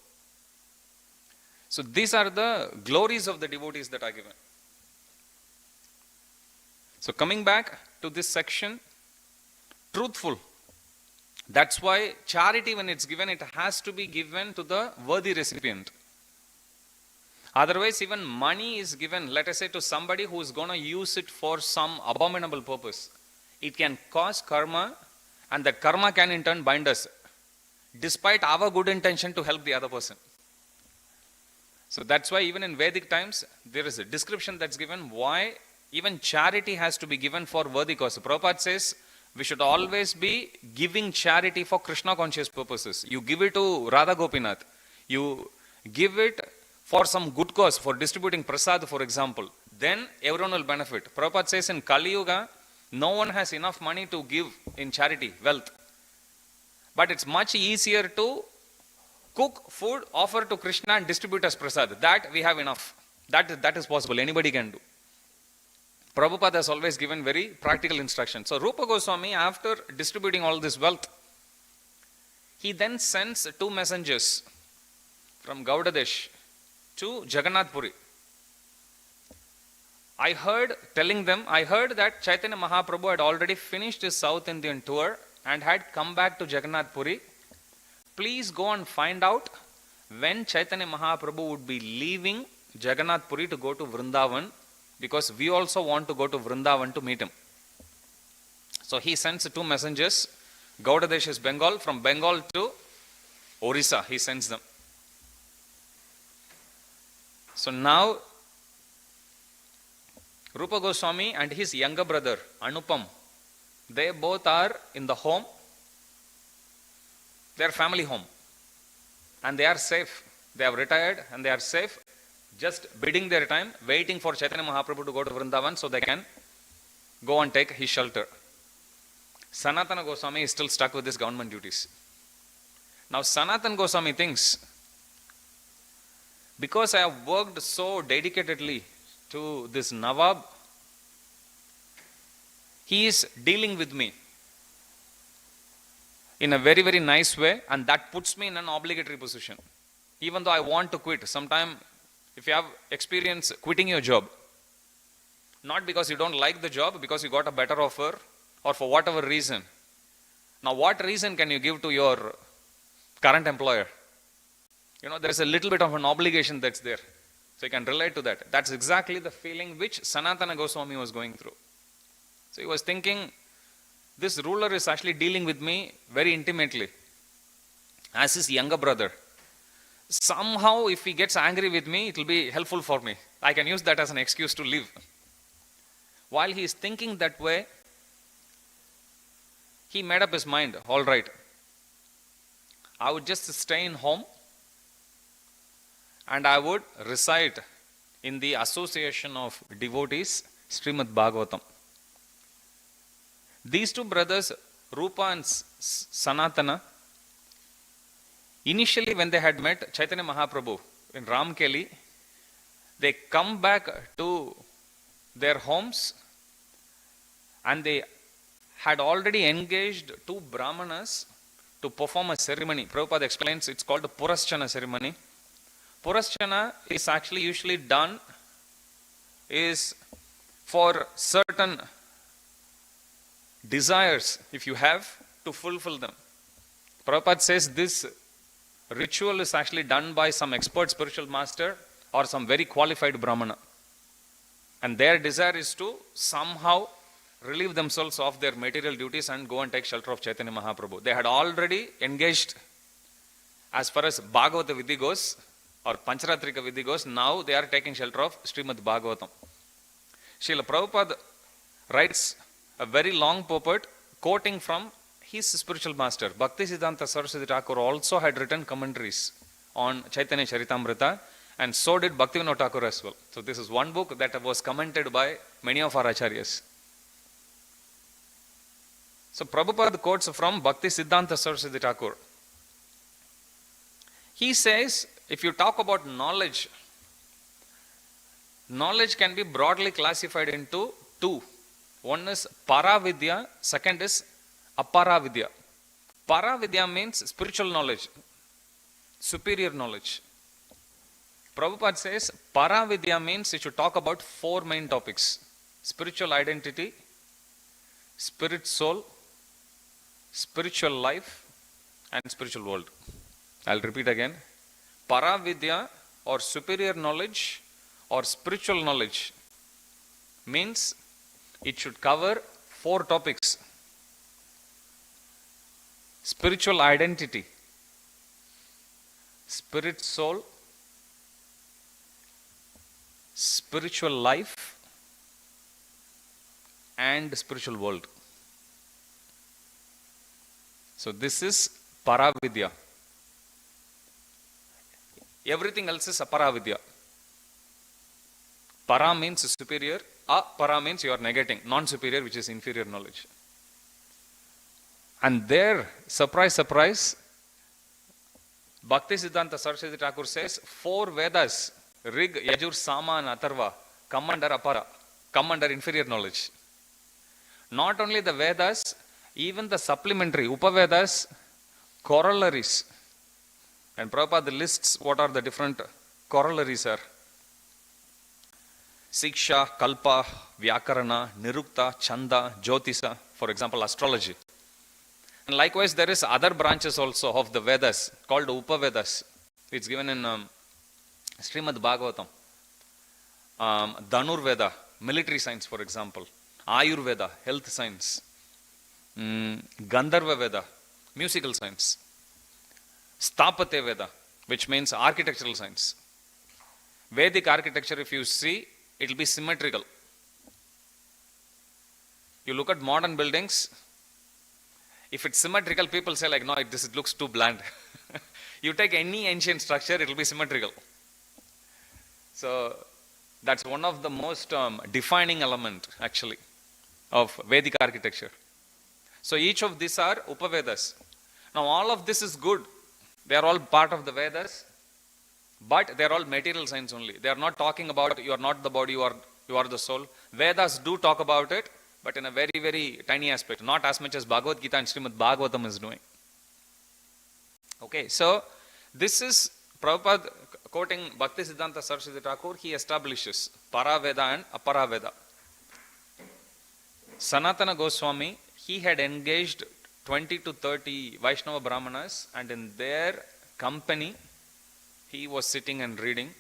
So these are the glories of the devotees that are given. So coming back to this section, truthful. That's why charity, when it's given, it has to be given to the worthy recipient. Otherwise, even money is given, let us say, to somebody who is going to use it for some abominable purpose. It can cause karma, and that karma can in turn bind us, despite our good intention to help the other person. So that's why even in Vedic times, there is a description that's given why even charity has to be given for worthy cause. Prabhupada says, we should always be giving charity for Krishna conscious purposes. You give it to Radha Gopinath. You give it for some good cause, for distributing prasad, for example. Then everyone will benefit. Prabhupada says in Kali Yuga, no one has enough money to give in charity, wealth. But it's much easier to cook food, offer to Krishna and distribute as prasad. That we have enough. That is possible. Anybody can do. Prabhupada has always given very practical instructions. So Rupa Goswami, after distributing all this wealth, he then sends 2 messengers from Gaudadesh to Jagannath Puri. I heard that Chaitanya Mahaprabhu had already finished his South Indian tour and had come back to Jagannath Puri. Please go and find out when Chaitanya Mahaprabhu would be leaving Jagannath Puri to go to Vrindavan, because we also want to go to Vrindavan to meet him. So he sends 2 messengers. Gaudadesh is Bengal. From Bengal to Orissa, he sends them. So now, Rupa Goswami and his younger brother, Anupam, they both are in the home, their family home. And they are safe. They have retired and they are safe, just biding their time, waiting for Chaitanya Mahaprabhu to go to Vrindavan so they can go and take his shelter. Sanatana Goswami is still stuck with his government duties. Now Sanatana Goswami thinks, because I have worked so dedicatedly to this Nawab, he is dealing with me in a very, very nice way, and that puts me in an obligatory position. Even though I want to quit, sometime if you have experience quitting your job, not because you don't like the job, because you got a better offer, or for whatever reason. Now what reason can you give to your current employer? There is a little bit of an obligation that's there. So you can relate to that. That's exactly the feeling which Sanatana Goswami was going through. So he was thinking, this ruler is actually dealing with me very intimately as his younger brother. Somehow if he gets angry with me, it will be helpful for me. I can use that as an excuse to leave. While he is thinking that way, he made up his mind, all right, I would just stay in home and I would recite in the association of devotees Srimad Bhagavatam. These 2 brothers, Rupa and Sanatana, initially when they had met Chaitanya Mahaprabhu in Ramkeli, they come back to their homes and they had already engaged 2 Brahmanas to perform a ceremony. Prabhupada explains it's called the Puraschana ceremony. Puraschana is actually usually done is for certain desires, if you have, to fulfill them. Prabhupada says this ritual is actually done by some expert spiritual master or some very qualified Brahmana. And their desire is to somehow relieve themselves of their material duties and go and take shelter of Chaitanya Mahaprabhu. They had already engaged as far as Bhagavata Vidhi goes, or Pancharatrika Vidhi goes. Now they are taking shelter of Srimad Bhagavatam. Srila Prabhupada writes a very long purport quoting from his spiritual master. Bhaktisiddhanta Saraswati Thakur also had written commentaries on Caitanya Caritamrita, and so did Bhaktivinoda Thakur as well. So this is one book that was commented by many of our acharyas. So Prabhupada quotes from Bhaktisiddhanta Saraswati Thakur. He says, if you talk about knowledge, knowledge can be broadly classified into 2. One is Paravidya, second is Aparavidya. Paravidya means spiritual knowledge, superior knowledge. Prabhupada says Paravidya means you should talk about 4 main topics: spiritual identity, spirit soul, spiritual life, and spiritual world. I'll repeat again. Paravidya or superior knowledge or spiritual knowledge means it should cover 4 topics: spiritual identity, spirit soul, spiritual life, and spiritual world. So this is Paravidya. Everything else is Aparavidya. Para means superior, Apara means you are negating, non-superior, which is inferior knowledge. And there, surprise, surprise, Bhaktisiddhanta Saraswati Thakur says 4 Vedas, Rig, Yajur, Sama and Atharva, come under Apara, come under inferior knowledge. Not only the Vedas, even the supplementary Upavedas, corollaries. And Prabhupada lists what are the different corollaries are. Siksha, Kalpa, Vyakarana, Nirukta, Chanda, Jyotisa, for example, astrology. And likewise, there is other branches also of the Vedas called Upavedas. It's given in Srimad Bhagavatam. Dhanurveda, military science, for example. Ayurveda, health science. Gandharva Veda, musical science. Sthapate Veda, which means architectural science. Vedic architecture, if you see, it will be symmetrical. You look at modern buildings, if it's symmetrical, people say like, no, this looks too bland. You take any ancient structure, it will be symmetrical. So that's one of the most defining element actually of Vedic architecture. So each of these are Upavedas. Now all of this is good. They are all part of the Vedas, but they are all material science only. They are not talking about you are not the body, you are the soul. Vedas do talk about it, but in a very, very tiny aspect, not as much as Bhagavad Gita and Srimad Bhagavatam is doing. Okay, so this is Prabhupada quoting Bhakti Siddhanta Saraswati Thakur, he establishes Paraveda and Aparaveda. Sanatana Goswami, he had engaged 20 to 30 Vaishnava Brahmanas, and in their company, he was sitting and reading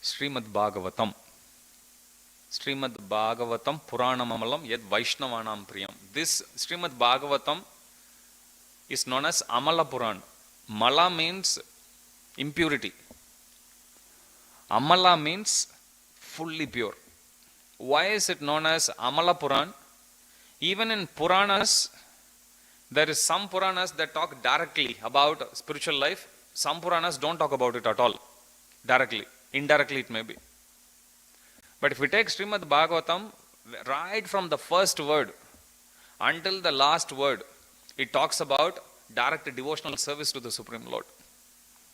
Srimad Bhagavatam. Srimad Bhagavatam Puranamamalam Yad Vaishnavanam Priyam. This Srimad Bhagavatam is known as Amala Puran. Mala means impurity. Amala means fully pure. Why is it known as Amala Puran? Even in Puranas, there is some Puranas that talk directly about spiritual life. Some Puranas don't talk about it at all, directly. Indirectly it may be. But if we take Srimad Bhagavatam, right from the first word until the last word, it talks about direct devotional service to the Supreme Lord.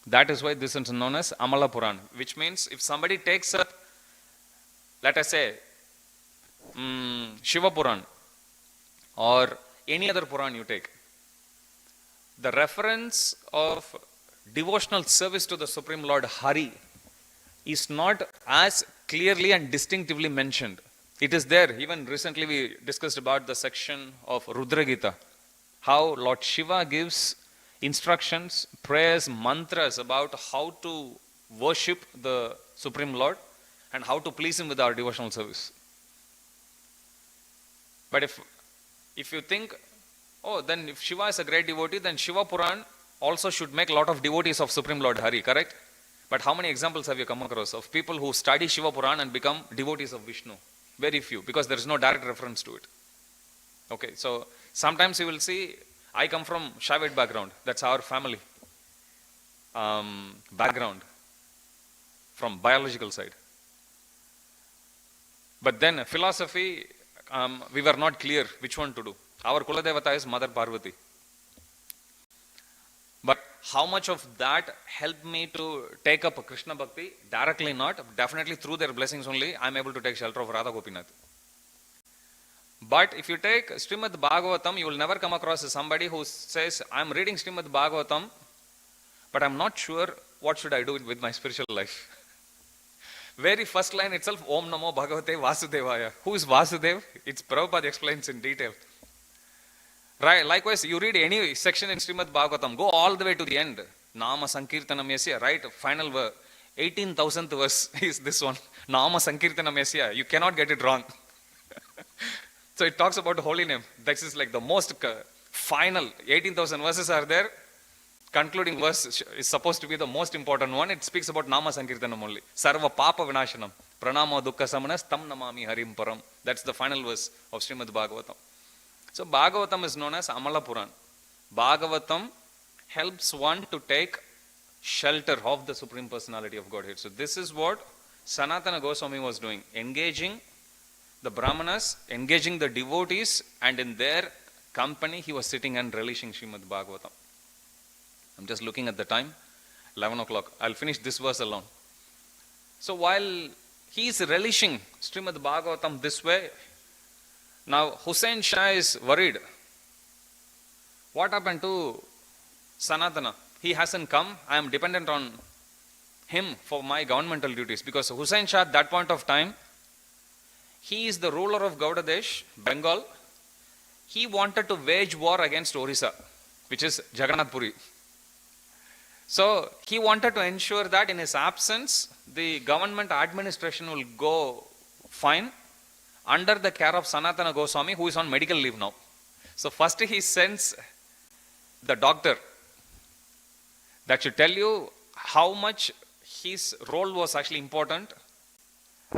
That is why this is known as Amala Puran, which means if somebody takes up, let us say, Shiva Puran or any other Puran you take, the reference of devotional service to the Supreme Lord Hari is not as clearly and distinctively mentioned. It is there. Even recently we discussed about the section of Rudra Gita, how Lord Shiva gives instructions, prayers, mantras about how to worship the Supreme Lord and how to please Him with our devotional service. But if you think, oh, then if Shiva is a great devotee, then Shiva Puran also should make a lot of devotees of Supreme Lord Hari, correct? But how many examples have you come across of people who study Shiva Puran and become devotees of Vishnu? Very few, because there is no direct reference to it. Okay, so sometimes you will see, I come from Shaivite background, that's our family background, from biological side. But then philosophy, we were not clear which one to do. Our Kuladevata is Mother Parvati. But how much of that helped me to take up Krishna Bhakti? Directly not. Definitely through their blessings only, I am able to take shelter of Radha Gopinath. But if you take Srimad Bhagavatam, you will never come across somebody who says, I am reading Srimad Bhagavatam, but I am not sure what should I do with my spiritual life. Very first line itself, Om Namo Bhagavate Vasudevaya. Who is Vasudev? It's Prabhupada explains in detail. Right. Likewise, you read any section in Srimad Bhagavatam, go all the way to the end. Nama Sankirtanam Yasya, right? Final verse. 18,000th verse is this one. Nama Sankirtanam Yasya. You cannot get it wrong. So it talks about the holy name. This is like the most final. 18,000 verses are there. Concluding verse is supposed to be the most important one. It speaks about Nama Sankirtanam only. Sarva Papa Vinashanam. Pranamo Dukkha Samanas Tam Namami Harim Param. That's the final verse of Srimad Bhagavatam. So Bhagavatam is known as Amala Puran. Bhagavatam helps one to take shelter of the Supreme Personality of Godhead. So this is what Sanatana Goswami was doing. Engaging the Brahmanas, engaging the devotees, and in their company he was sitting and relishing Srimad Bhagavatam. I'm just looking at the time, 11 o'clock. I'll finish this verse alone. So while he is relishing Srimad Bhagavatam this way, now Hussain Shah is worried. What happened to Sanatana? He hasn't come. I am dependent on him for my governmental duties, because Hussain Shah at that point of time, he is the ruler of Gauda Desh, Bengal. He wanted to wage war against Orissa, which is Jagannath Puri. So he wanted to ensure that in his absence, the government administration will go fine under the care of Sanatana Goswami, who is on medical leave now. So first he sends the doctor. That should tell you how much his role was actually important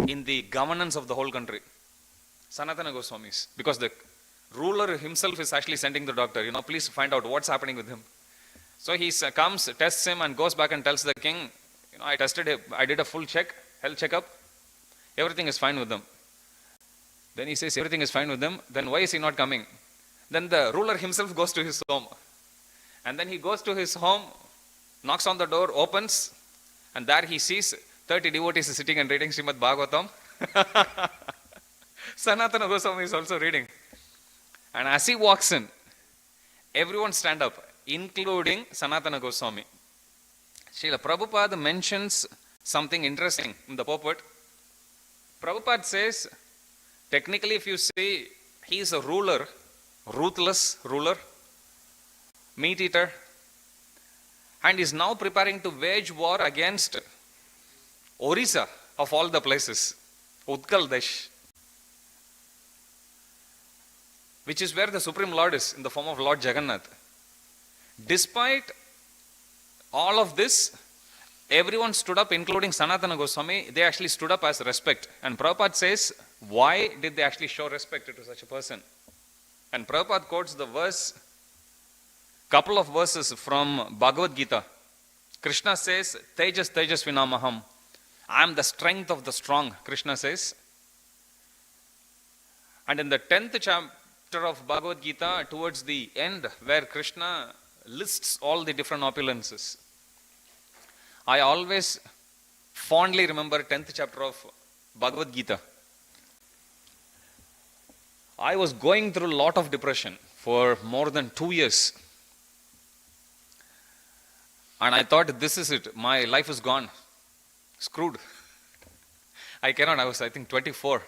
in the governance of the whole country. Sanatana Goswamis. Because the ruler himself is actually sending the doctor, please find out what's happening with him. So he comes, tests him, and goes back and tells the king, I tested him, I did a full health checkup, everything is fine with him. Then he says everything is fine with him, then why is he not coming? Then the ruler himself goes to his home. And then he goes to his home, knocks on the door, opens, and there he sees 30 devotees sitting and reading Srimad Bhagavatam. Sanatana Goswami is also reading. And as he walks in, everyone stand up, including Sanatana Goswami. Srila Prabhupada mentions something interesting in the purport. Prabhupada says, technically if you see, he is a ruler, ruthless ruler, meat eater, and is now preparing to wage war against Orissa, of all the places, Utkal Desh, which is where the Supreme Lord is in the form of Lord Jagannath. Despite all of this, everyone stood up, including Sanatana Goswami. They actually stood up as respect. And Prabhupada says, why did they actually show respect to such a person? And Prabhupada quotes the verse, couple of verses from Bhagavad Gita. Krishna says, Tejas Tejas Vinamaham. I am the strength of the strong, Krishna says. And in the 10th chapter of Bhagavad Gita, towards the end, where Krishna lists all the different opulences, I always fondly remember 10th chapter of Bhagavad Gita. I was going through a lot of depression for more than 2 years. And I thought, this is it. My life is gone. Screwed. I cannot. I was, I think, 24.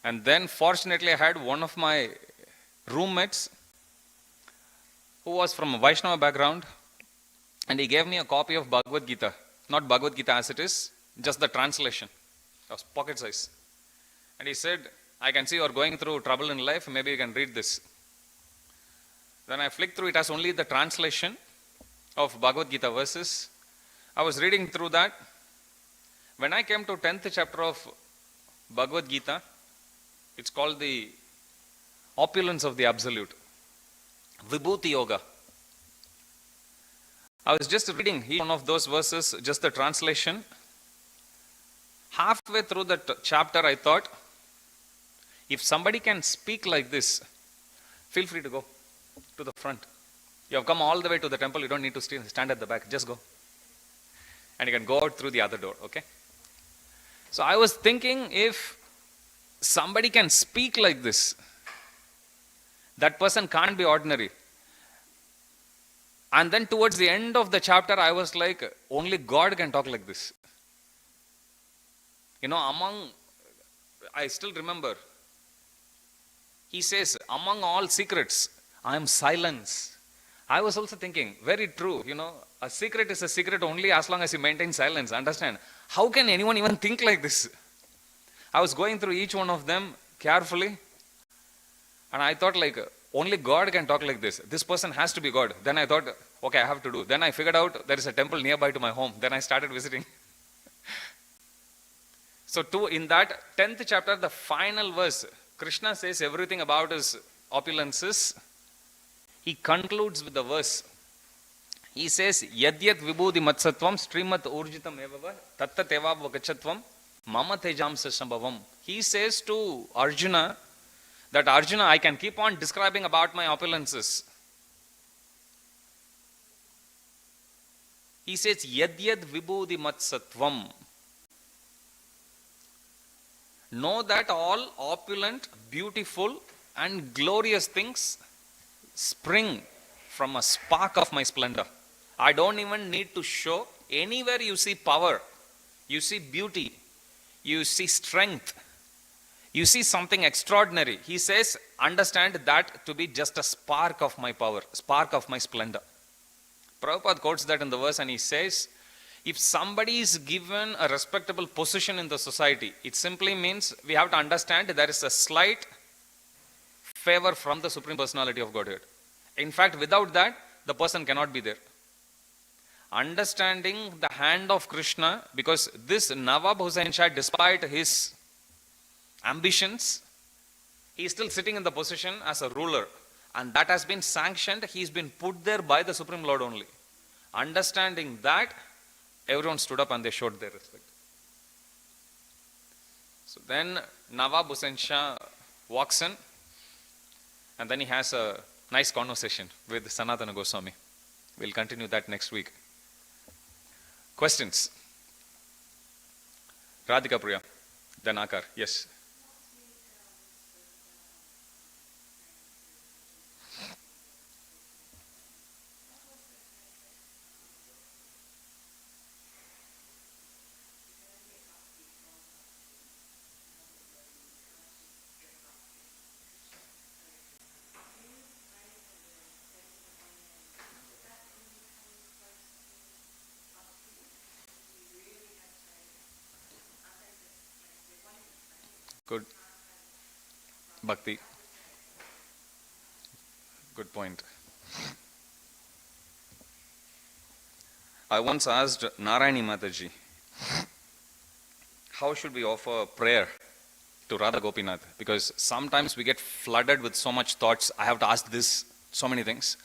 And then, fortunately, I had one of my roommates who was from a Vaishnava background. And he gave me a copy of Bhagavad Gita. Not Bhagavad Gita as it is, just the translation. It was pocket size. And he said, I can see you are going through trouble in life. Maybe you can read this. Then I flicked through it as only the translation of Bhagavad Gita verses. I was reading through that. When I came to 10th chapter of Bhagavad Gita, it's called the opulence of the absolute. Vibhuti Yoga. I was just reading one of those verses, just the translation. Halfway through that chapter, I thought, if somebody can speak like this, feel free to go to the front. You have come all the way to the temple, you don't need to stand at the back, just go. And you can go out through the other door, okay? So I was thinking, if somebody can speak like this, that person can't be ordinary. And then towards the end of the chapter, I was like, only God can talk like this. I still remember, he says, among all secrets, I am silence. I was also thinking, very true, a secret is a secret only as long as you maintain silence, understand? How can anyone even think like this? I was going through each one of them carefully, and I thought only God can talk like this. This person has to be God. Then I thought, okay, I have to do. Then I figured out there is a temple nearby to my home. Then I started visiting. So in that 10th chapter, the final verse, Krishna says everything about his opulences. He concludes with the verse. He says, Yadyat vibhudi matsatvam srimat urjitam evava tattat evava gachatvam mama tejamsa sambhavam. He says to Arjuna, that Arjuna, I can keep on describing about my opulences. He says, Yadyat vibhudi matsatvam. Know that all opulent, beautiful, and glorious things spring from a spark of my splendor. I don't even need to show. Anywhere you see power, you see beauty, you see strength, you see something extraordinary. He says, understand that to be just a spark of my power, spark of my splendor. Prabhupada quotes that in the verse and he says, if somebody is given a respectable position in the society, it simply means we have to understand there is a slight favor from the Supreme Personality of Godhead. In fact, without that, the person cannot be there. Understanding the hand of Krishna, because this Nawab Hussain Shah, despite his ambitions, he is still sitting in the position as a ruler. And that has been sanctioned, he has been put there by the Supreme Lord only. Understanding that, everyone stood up and they showed their respect. So then Nawab Hussain Shah walks in and then he has a nice conversation with Sanatana Goswami. We'll continue that next week. Questions? Radhika Priya, Danakar, yes. Good. Bhakti. Good point. I once asked Narayani Mataji, how should we offer prayer to Radha Gopinath? Because sometimes we get flooded with so much thoughts. I have to ask this, so many things.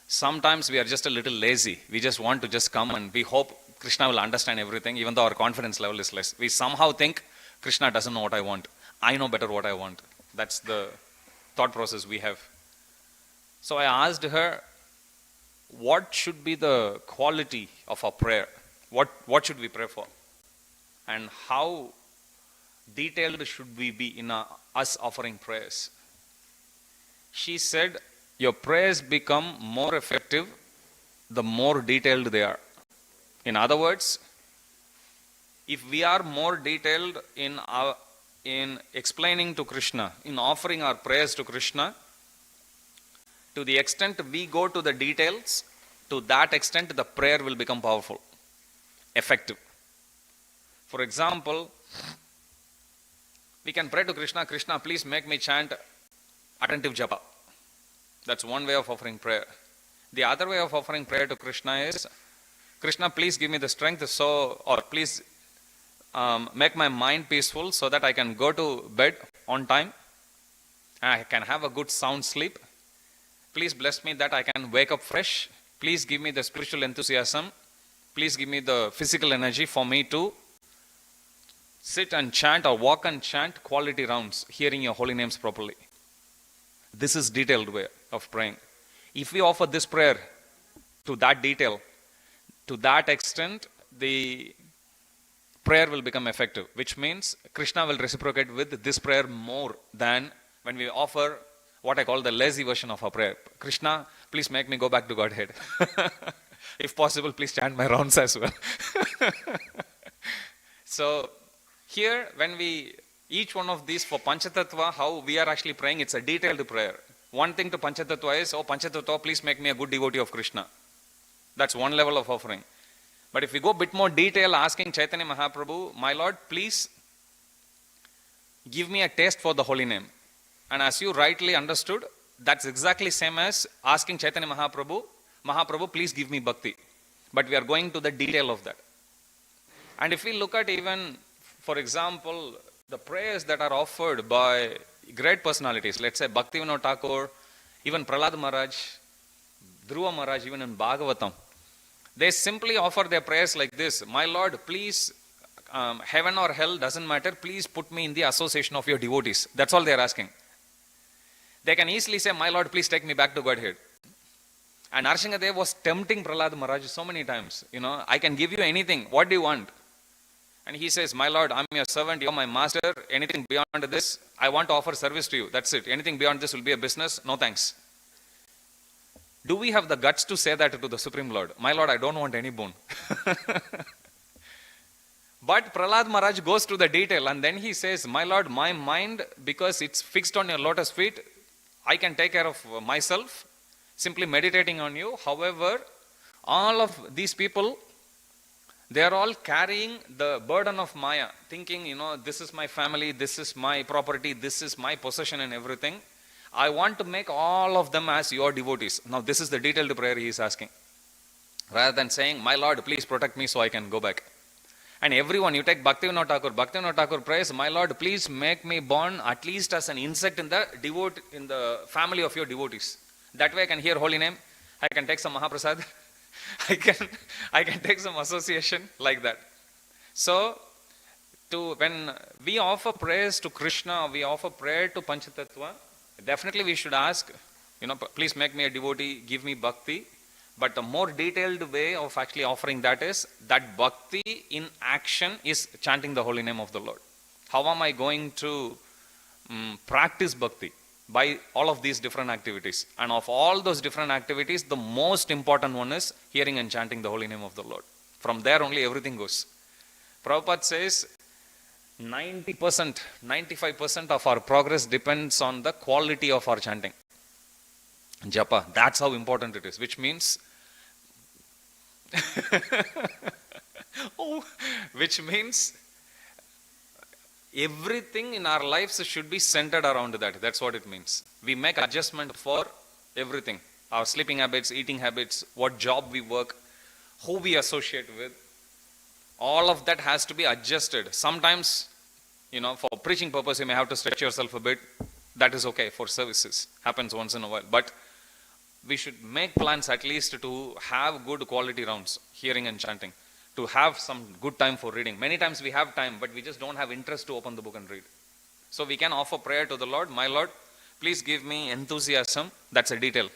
Sometimes we are just a little lazy. We just want to just come and we hope Krishna will understand everything, even though our confidence level is less. We somehow think Krishna doesn't know what I want. I know better what I want. That's the thought process we have. So I asked her, what should be the quality of our prayer? What should we pray for? And how detailed should we be in us offering prayers? She said, your prayers become more effective the more detailed they are. In other words, if we are more detailed in explaining to Krishna, in offering our prayers to Krishna, to the extent we go to the details, to that extent the prayer will become powerful, effective. For example, we can pray to Krishna, Krishna, please make me chant attentive japa. That's one way of offering prayer. The other way of offering prayer to Krishna is, Krishna, please give me the strength or please make my mind peaceful so that I can go to bed on time and I can have a good sound sleep. Please bless me that I can wake up fresh. Please give me the spiritual enthusiasm. Please give me the physical energy for me to sit and chant or walk and chant quality rounds, hearing your holy names properly. This is detailed way of praying. If we offer this prayer to that detail, to that extent, the prayer will become effective, which means Krishna will reciprocate with this prayer more than when we offer what I call the lazy version of our prayer. Krishna, please make me go back to Godhead. If possible, please chant my rounds as well. So here, when each one of these for Panchatattva, how we are actually praying, it's a detailed prayer. One thing to Panchatattva is, oh Panchatattva, please make me a good devotee of Krishna. That's one level of offering. But if we go a bit more detail, asking Chaitanya Mahaprabhu, my Lord, please give me a taste for the holy name. And as you rightly understood, that's exactly same as asking Chaitanya Mahaprabhu, Mahaprabhu, please give me bhakti. But we are going to the detail of that. And if we look at even, for example, the prayers that are offered by great personalities, let's say Bhaktivinoda Thakur, even Prahlad Maharaj, Dhruva Maharaj, even in Bhagavatam, they simply offer their prayers like this: my Lord, please, heaven or hell doesn't matter, please put me in the association of your devotees. That's all they are asking. They can easily say, my Lord, please take me back to Godhead. And Narsinghadev was tempting Prahlad Maharaj so many times. I can give you anything. What do you want? And he says, my Lord, I'm your servant, you're my master. Anything beyond this, I want to offer service to you. That's it. Anything beyond this will be a business. No thanks. Do we have the guts to say that to the Supreme Lord? My Lord, I don't want any boon. But Prahlad Maharaj goes to the detail and then he says, my Lord, my mind, because it's fixed on your lotus feet, I can take care of myself, simply meditating on you. However, all of these people, they are all carrying the burden of Maya, thinking, this is my family, this is my property, this is my possession and everything. I want to make all of them as your devotees. Now, this is the detailed prayer he is asking. Rather than saying, my Lord, please protect me so I can go back. And everyone, you take Bhaktivinoda Thakur prays, my Lord, please make me born at least as an insect in the family of your devotees. That way I can hear holy name, I can take some Mahaprasad, I can take some association like that. So, when we offer prayers to Krishna, we offer prayer to Panchatattva, definitely we should ask, please make me a devotee, give me bhakti. But the more detailed way of actually offering that is, that bhakti in action is chanting the holy name of the Lord. How am I going to practice bhakti? By all of these different activities. And of all those different activities, the most important one is hearing and chanting the holy name of the Lord. From there only everything goes. Prabhupada says 90%, 95% of our progress depends on the quality of our chanting. Japa, that's how important it is, which means everything in our lives should be centered around that. That's what it means. We make adjustment for everything. Our sleeping habits, eating habits, what job we work, who we associate with. All of that has to be adjusted. Sometimes, for preaching purpose, you may have to stretch yourself a bit. That is okay for services. Happens once in a while. But we should make plans at least to have good quality rounds, hearing and chanting, to have some good time for reading. Many times we have time, but we just don't have interest to open the book and read. So we can offer prayer to the Lord. My Lord, please give me enthusiasm. That's a detail.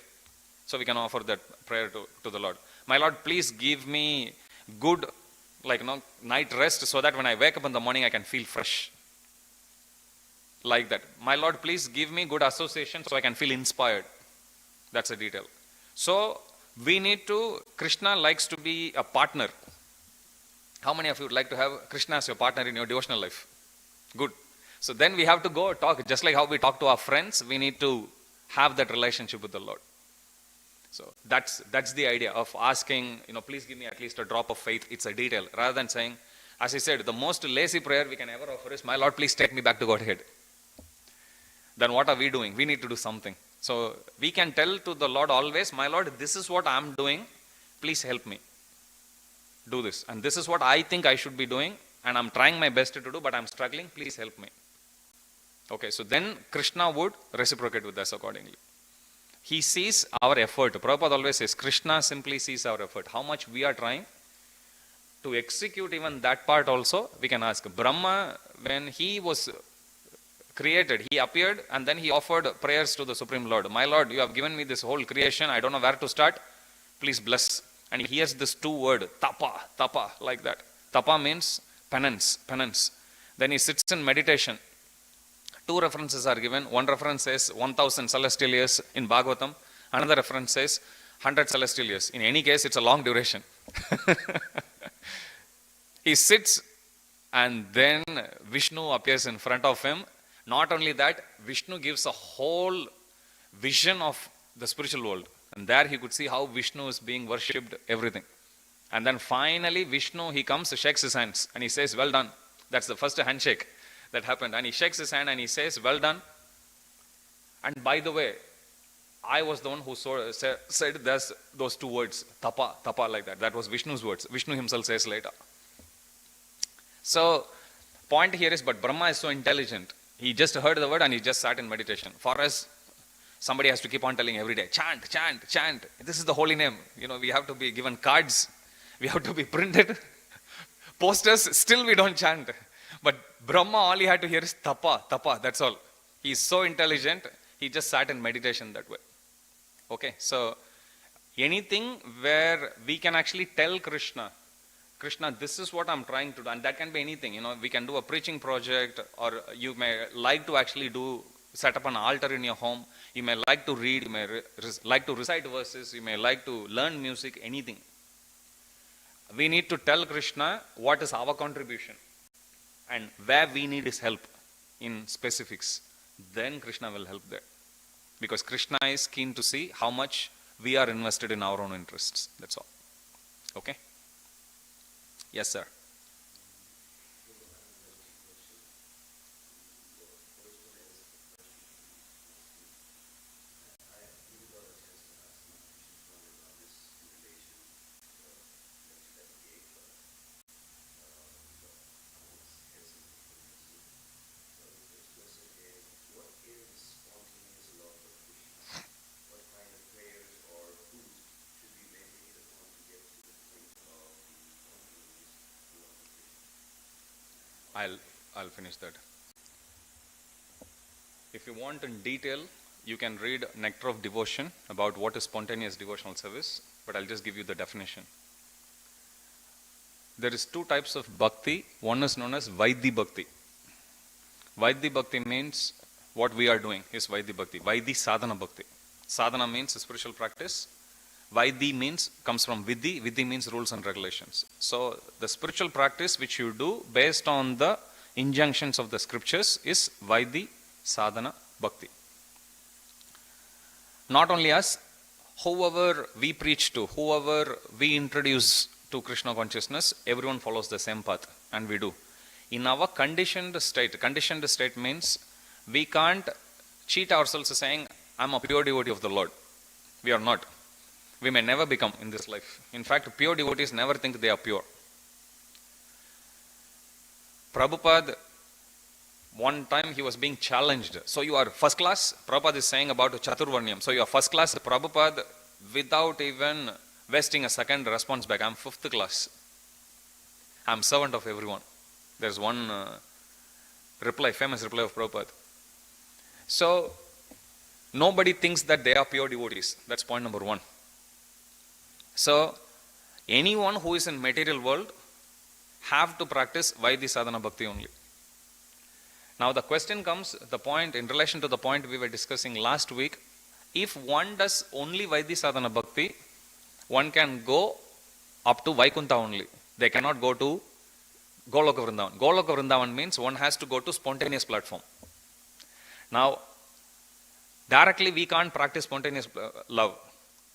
So we can offer that prayer to the Lord. My Lord, please give me good night rest so that when I wake up in the morning I can feel fresh. Like that. My Lord, please give me good association so I can feel inspired. That's a detail. So, Krishna likes to be a partner. How many of you would like to have Krishna as your partner in your devotional life? Good. So then we have to go talk, just like how we talk to our friends, we need to have that relationship with the Lord. So that's the idea of asking, please give me at least a drop of faith. It's a detail. Rather than saying, as I said, the most lazy prayer we can ever offer is, my Lord, please take me back to Godhead. Then what are we doing? We need to do something. So we can tell to the Lord always, my Lord, this is what I'm doing. Please help me do this. And this is what I think I should be doing. And I'm trying my best to do, but I'm struggling. Please help me. Okay, so then Krishna would reciprocate with us accordingly. He sees our effort. Prabhupada always says, Krishna simply sees our effort. How much we are trying to execute even that part also, we can ask. Brahma, when he was created, he appeared and then he offered prayers to the Supreme Lord. My Lord, you have given me this whole creation. I don't know where to start. Please bless. And he hears this two word, tapa, like that. Tapa means penance. Then he sits in meditation. Two references are given. One reference says 1000 celestial years in Bhagavatam. Another reference says 100 celestial years. In any case, it's a long duration. He sits and then Vishnu appears in front of him. Not only that, Vishnu gives a whole vision of the spiritual world. And there he could see how Vishnu is being worshipped, everything. And then finally Vishnu, he comes, shakes his hands and he says, well done. That's the first handshake that happened. And he shakes his hand and he says, well done. And by the way, I was the one who said those two words, tapa, like that. That was Vishnu's words. Vishnu himself says later. So, point here is, but Brahma is so intelligent. He just heard the word and he just sat in meditation. For us, somebody has to keep on telling every day, chant. This is the holy name. We have to be given cards. We have to be printed. Posters, still we don't chant. But Brahma, all he had to hear is tapa, that's all. He is so intelligent, he just sat in meditation that way. Okay, so anything where we can actually tell Krishna, this is what I'm trying to do, and that can be anything. We can do a preaching project, or you may like to actually do set up an altar in your home. You may like to read, you may like to recite verses, you may like to learn music, anything. We need to tell Krishna what is our contribution and where we need his help in specifics. Then Krishna will help there. Because Krishna is keen to see how much we are invested in our own interests. That's all. Okay? Yes, sir. I'll finish that. If you want in detail, you can read Nectar of Devotion about what is spontaneous devotional service, but I'll just give you the definition. There is two types of bhakti. One is known as Vaidhi Bhakti. Vaidhi Bhakti means what we are doing is Vaidhi Bhakti. Vaidhi Sadhana Bhakti. Sadhana means spiritual practice. Vaidhi comes from Vidhi. Vidhi means rules and regulations. So the spiritual practice which you do based on the injunctions of the scriptures is Vaidhi Sadhana Bhakti. Not only us, whoever we preach to, whoever we introduce to Krishna consciousness, everyone follows the same path, and we do. In our conditioned state means we can't cheat ourselves saying, I'm a pure devotee of the Lord. We are not. We may never become in this life. In fact, pure devotees never think they are pure. Prabhupada, one time he was being challenged. So you are first class? Prabhupada is saying about Chaturvarnyam. So you are first class? Prabhupada, without even wasting a second, responds back, I'm fifth class. I'm servant of everyone. There's one famous reply of Prabhupada. So nobody thinks that they are pure devotees. That's point number one. So anyone who is in material world have to practice Vaidhi Sadhana Bhakti only. Now the question comes, the point, in relation to the point we were discussing last week, if one does only Vaidhi Sadhana Bhakti, one can go up to Vaikunta only. They cannot go to Goloka Vrindavan. Goloka Vrindavan means one has to go to spontaneous platform. Now, directly we can't practice spontaneous love.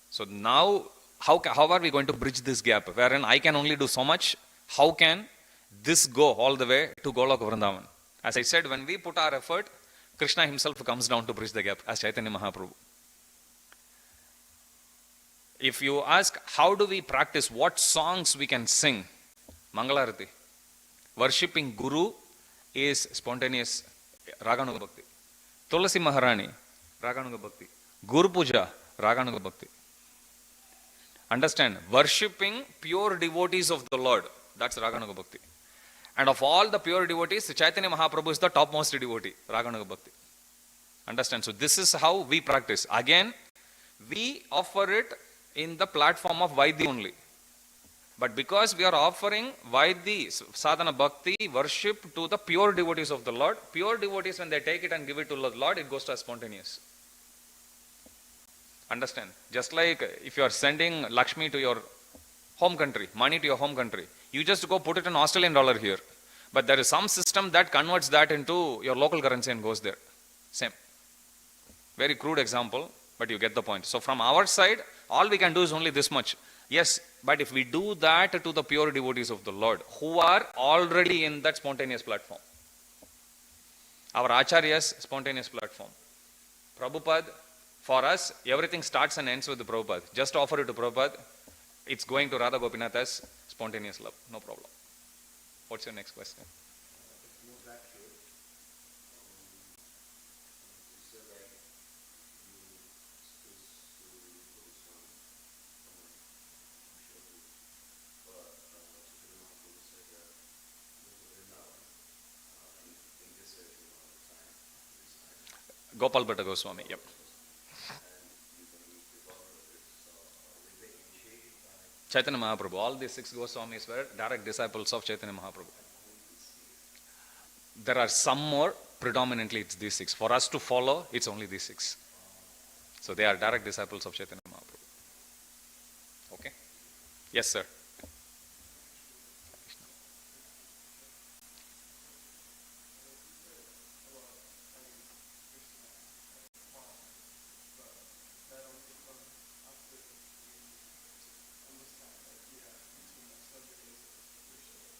So now, how are we going to bridge this gap? Wherein I can only do so much, how can this go all the way to Goloka Vrindavan? As I said, when we put our effort, Krishna himself comes down to bridge the gap as Caitanya Mahaprabhu. If you ask, how do we practice, what songs we can sing? Mangalarati. Worshipping Guru is spontaneous Raganuga Bhakti. Tulasi Maharani, Raganuga Bhakti. Guru Puja, Raganuga Bhakti. Understand, worshipping pure devotees of the Lord, that's Raganuga Bhakti. And of all the pure devotees, Caitanya Mahaprabhu is the topmost devotee, Raganuga Bhakti. Understand? So this is how we practice. Again, we offer it in the platform of Vaidhi only. But because we are offering Vaidhi Sadhana Bhakti, worship to the pure devotees of the Lord, pure devotees, when they take it and give it to the Lord, it goes to as spontaneous. Understand? Just like if you are sending Lakshmi to your home country, money to your home country, you just go put it in Australian dollar here. But there is some system that converts that into your local currency and goes there. Same. Very crude example, but you get the point. So from our side, all we can do is only this much. Yes, but if we do that to the pure devotees of the Lord, who are already in that spontaneous platform. Our Acharya's spontaneous platform. Prabhupada, for us, everything starts and ends with the Prabhupada. Just offer it to Prabhupada, it's going to Radha Gopinath as spontaneous love. No problem. What's your next question? Gopal Bhatta Gosvami, yep. Chaitanya Mahaprabhu. All these 6 Goswamis were direct disciples of Chaitanya Mahaprabhu. There are some more, predominantly it's these six. For us to follow, it's only these six. So they are direct disciples of Chaitanya Mahaprabhu. Okay? Yes, sir.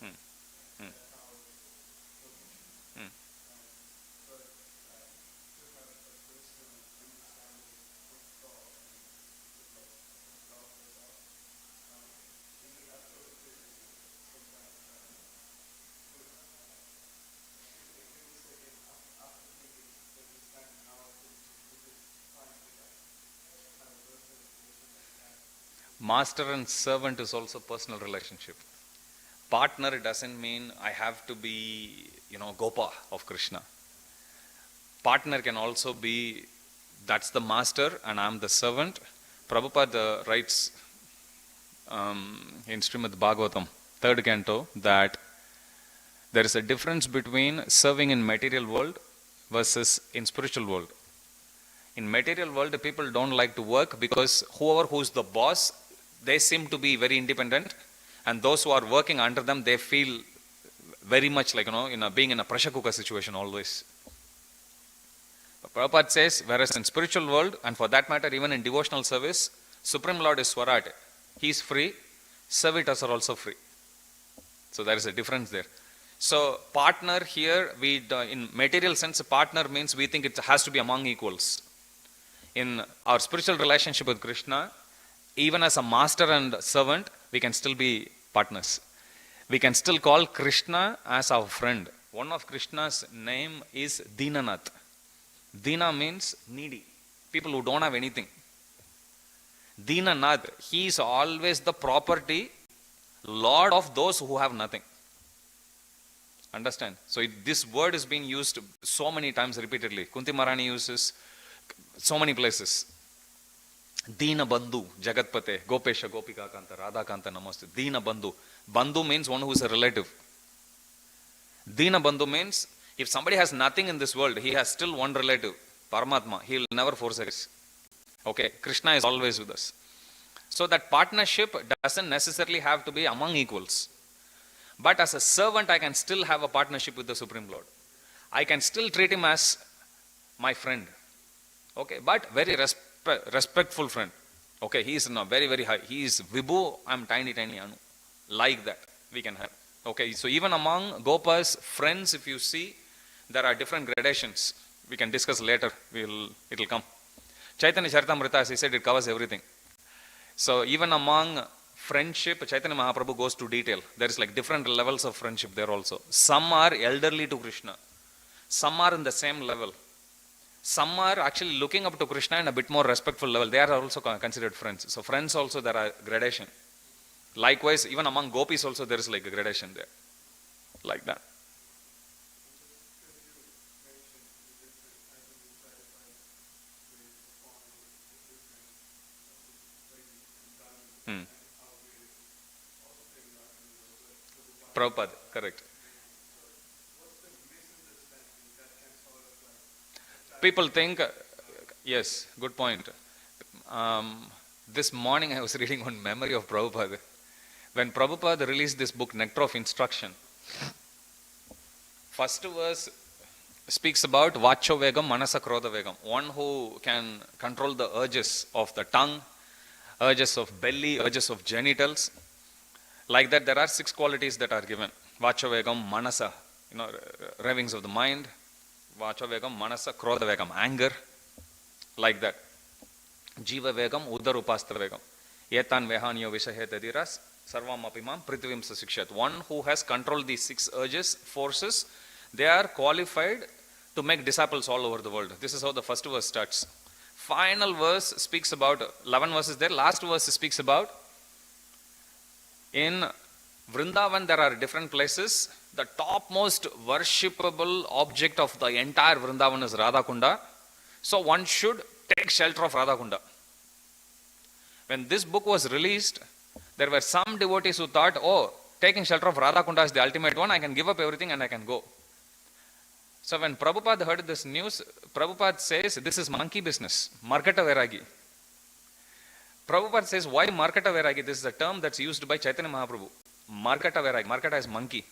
Hmm. Hmm. Hmm. Master and servant is also personal relationship. Partner doesn't mean I have to be, Gopa of Krishna. Partner can also be, that's the master and I'm the servant. Prabhupada writes in Srimad Bhagavatam, 3rd canto, that there is a difference between serving in material world versus in spiritual world. In material world, people don't like to work because who's the boss, they seem to be very independent, and those who are working under them, they feel very much like, being in a pressure cooker situation always. But Prabhupada says, whereas in spiritual world, and for that matter, even in devotional service, Supreme Lord is Swarat. He is free, servitors are also free. So there is a difference there. So partner here, in material sense, a partner means we think it has to be among equals. In our spiritual relationship with Krishna, even as a master and servant, we can still be partners. We can still call Krishna as our friend. One of Krishna's name is Dinanath. Dina means needy, people who don't have anything. Dinanath, he is always the property, Lord of those who have nothing. Understand? So this word is being used so many times repeatedly. Kunti Maharani uses so many places. Dina Bandhu, Jagatpate, Gopesha, Gopika Kanta, Radha Kanta Namaste. Dina Bandhu. Bandhu means one who is a relative. Dina Bandhu means if somebody has nothing in this world, he has still one relative, Paramatma. He will never forsake us. Okay, Krishna is always with us. So that partnership doesn't necessarily have to be among equals. But as a servant, I can still have a partnership with the Supreme Lord. I can still treat him as my friend. Okay, but very respectful friend. Okay, he is not very, very high. He is Vibhu, I am tiny, tiny Anu. Like that, we can have. Okay, so even among Gopa's friends, if you see, there are different gradations. We can discuss later. It will come. Caitanya Caritamrita, as he said, it covers everything. So even among friendship, Chaitanya Mahaprabhu goes to detail. There is like different levels of friendship there also. Some are elderly to Krishna. Some are in the same level. Some are actually looking up to Krishna in a bit more respectful level. They are also considered friends. So friends also, there are gradation. Likewise, even among gopis also there is like a gradation there. Like that. Prabhupada, correct. People think, yes, good point. This morning I was reading one memory of Prabhupada. When Prabhupada released this book, Nectar of Instruction, first verse speaks about Vacho Vegam, Manasa Krodha Vegam. One who can control the urges of the tongue, urges of belly, urges of genitals. Like that, there are 6 qualities that are given. Vacho Vegam, Manasa, ravings of the mind. Vacho Vegam, Manasa, Krodha Vegam, anger. Like that. Jiva Vegam, Uddar Upastra Vegam. Yetan Vehanyo Vishaheta Sarvam Apimam Prithivim Sasikshat. One who has controlled these 6 urges, forces, they are qualified to make disciples all over the world. This is how the first verse starts. Final verse speaks about, 11 verses there, last verse speaks about, in Vrindavan there are different places. The topmost worshipable object of the entire Vrindavan is Radha Kunda. So one should take shelter of Radha Kunda. When this book was released, there were some devotees who thought, oh, taking shelter of Radha Kunda is the ultimate one. I can give up everything and I can go. So when Prabhupada heard this news, Prabhupada says, this is monkey business, Markata Vairagi. Prabhupada says, why Markata Vairagi? This is a term that's used by Chaitanya Mahaprabhu. Markata Vairagi. Markata is monkey.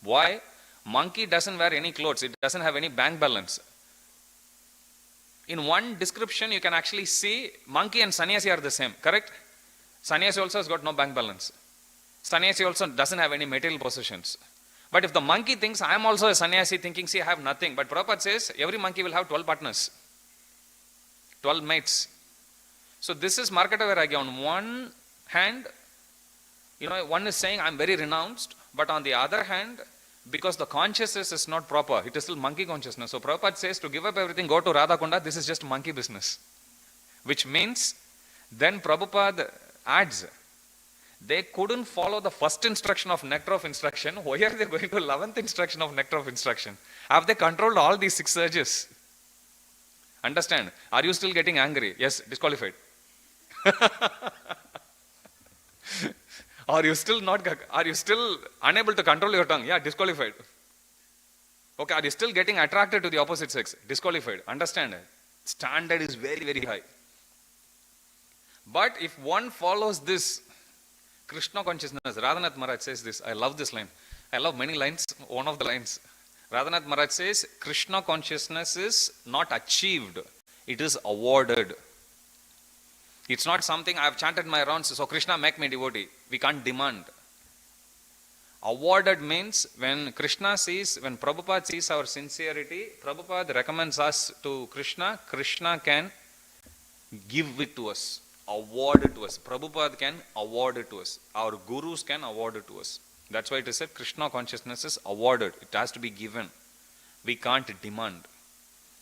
Why? Monkey doesn't wear any clothes. It doesn't have any bank balance. In one description, you can actually see monkey and sannyasi are the same. Correct? Sannyasi also has got no bank balance. Sannyasi also doesn't have any material possessions. But if the monkey thinks, I am also a sannyasi, thinking, see, I have nothing. But Prabhupada says, every monkey will have 12 partners. 12 mates. So this is Markata Vairagya. On one hand, one is saying, I am very renounced. But on the other hand, because the consciousness is not proper, it is still monkey consciousness. So Prabhupada says, to give up everything, go to Radha Kunda, this is just monkey business. Which means, then Prabhupada adds, they couldn't follow the first instruction of nectar of instruction. Why are they going to 11th instruction of nectar of instruction? Have they controlled all these 6 urges? Understand? Are you still getting angry? Yes, disqualified. Are you still unable to control your tongue? Yeah, disqualified. Okay, are you still getting attracted to the opposite sex? Disqualified. Understand? Standard is very, very high. But if one follows this Krishna consciousness, Radhanath Maharaj says this, I love this line. I love many lines, one of the lines. Radhanath Maharaj says, Krishna consciousness is not achieved, it is awarded. It's not something I have chanted my rounds, so Krishna make me devotee. We can't demand. Awarded means when Prabhupada sees our sincerity, Prabhupada recommends us to Krishna, Krishna can give it to us. Award it to us. Prabhupada can award it to us. Our gurus can award it to us. That's why it is said Krishna consciousness is awarded. It has to be given. We can't demand.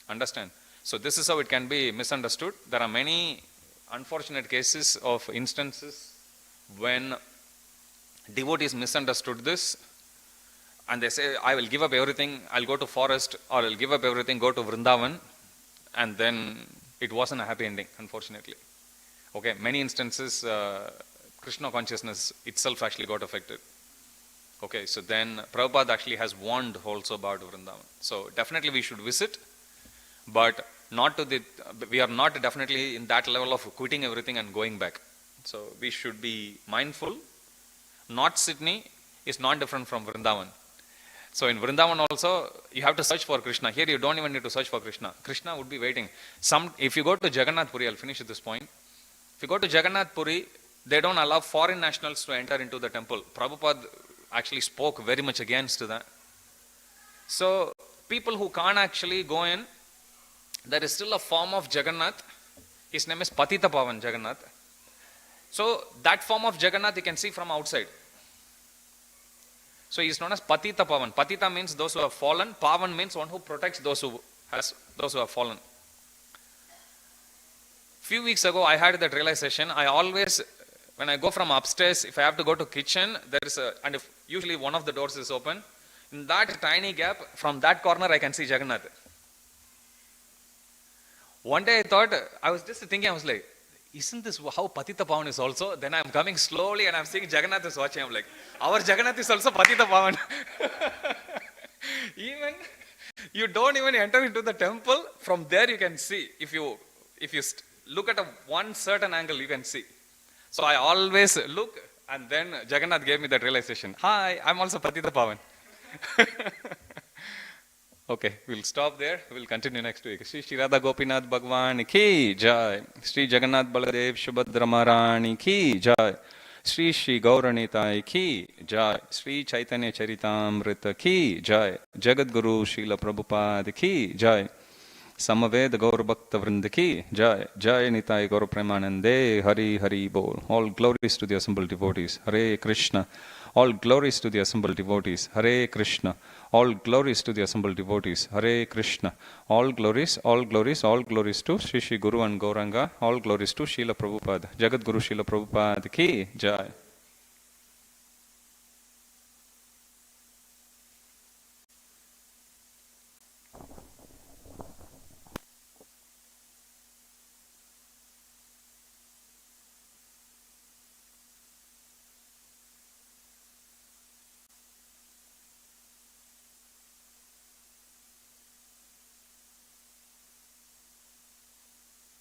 Understand? So this is how it can be misunderstood. There are many unfortunate cases of instances when devotees misunderstood this and they say, I will give up everything, I'll go to forest, or I'll give up everything, go to Vrindavan, and then it wasn't a happy ending, unfortunately. Okay, many instances, Krishna consciousness itself actually got affected. Okay, so then Prabhupada actually has warned also about Vrindavan. So definitely we should visit, but we are not definitely in that level of quitting everything and going back. So we should be mindful. North Sydney is not different from Vrindavan. So in Vrindavan also, you have to search for Krishna. Here you don't even need to search for Krishna. Krishna would be waiting. If you go to Jagannath Puri, I'll finish at this point. If you go to Jagannath Puri, they don't allow foreign nationals to enter into the temple. Prabhupada actually spoke very much against that. So people who can't actually go in, there is still a form of Jagannath. His name is Patita Pavan Jagannath. So that form of Jagannath you can see from outside. So he is known as Patita Pavan. Patita means those who have fallen. Pavan means one who protects those who have fallen. Few weeks ago I had that realization. I always, when I go from upstairs, if I have to go to kitchen, and if usually one of the doors is open, in that tiny gap, from that corner I can see Jagannath. One day I was just thinking, I was like, isn't this how Patita Pavan is also? Then I'm coming slowly and I'm seeing Jagannath is watching. I'm like, our Jagannath is also Patita Pavan. Even, you don't even enter into the temple, from there you can see. If you look at one certain angle, you can see. So I always look, and then Jagannath gave me that realization. Hi, I'm also Patita Pavan. Okay, we'll stop there. We'll continue next week. Shri Radha Gopinath Bhagwan ki jai. Shri Jagannath Baladev Subhadra Maharani ki jai. Shri Gauranitai ki jai. Shri Caitanya Charitamrita ki jai. Jagat Guru Srila Prabhupada ki jai. Samaved Gaur Bhakta Vrinda ki jai. Jai Nitai Gaur Premanande Hari Hari Bol. All glories to the assembled devotees. Hare Krishna. All glories to the assembled devotees. Hare Krishna. All glories to the assembled devotees. Hare Krishna. All glories to Shri Guru and Gauranga. All glories to Srila Prabhupada. Jagat Guru Srila Prabhupada ki jai.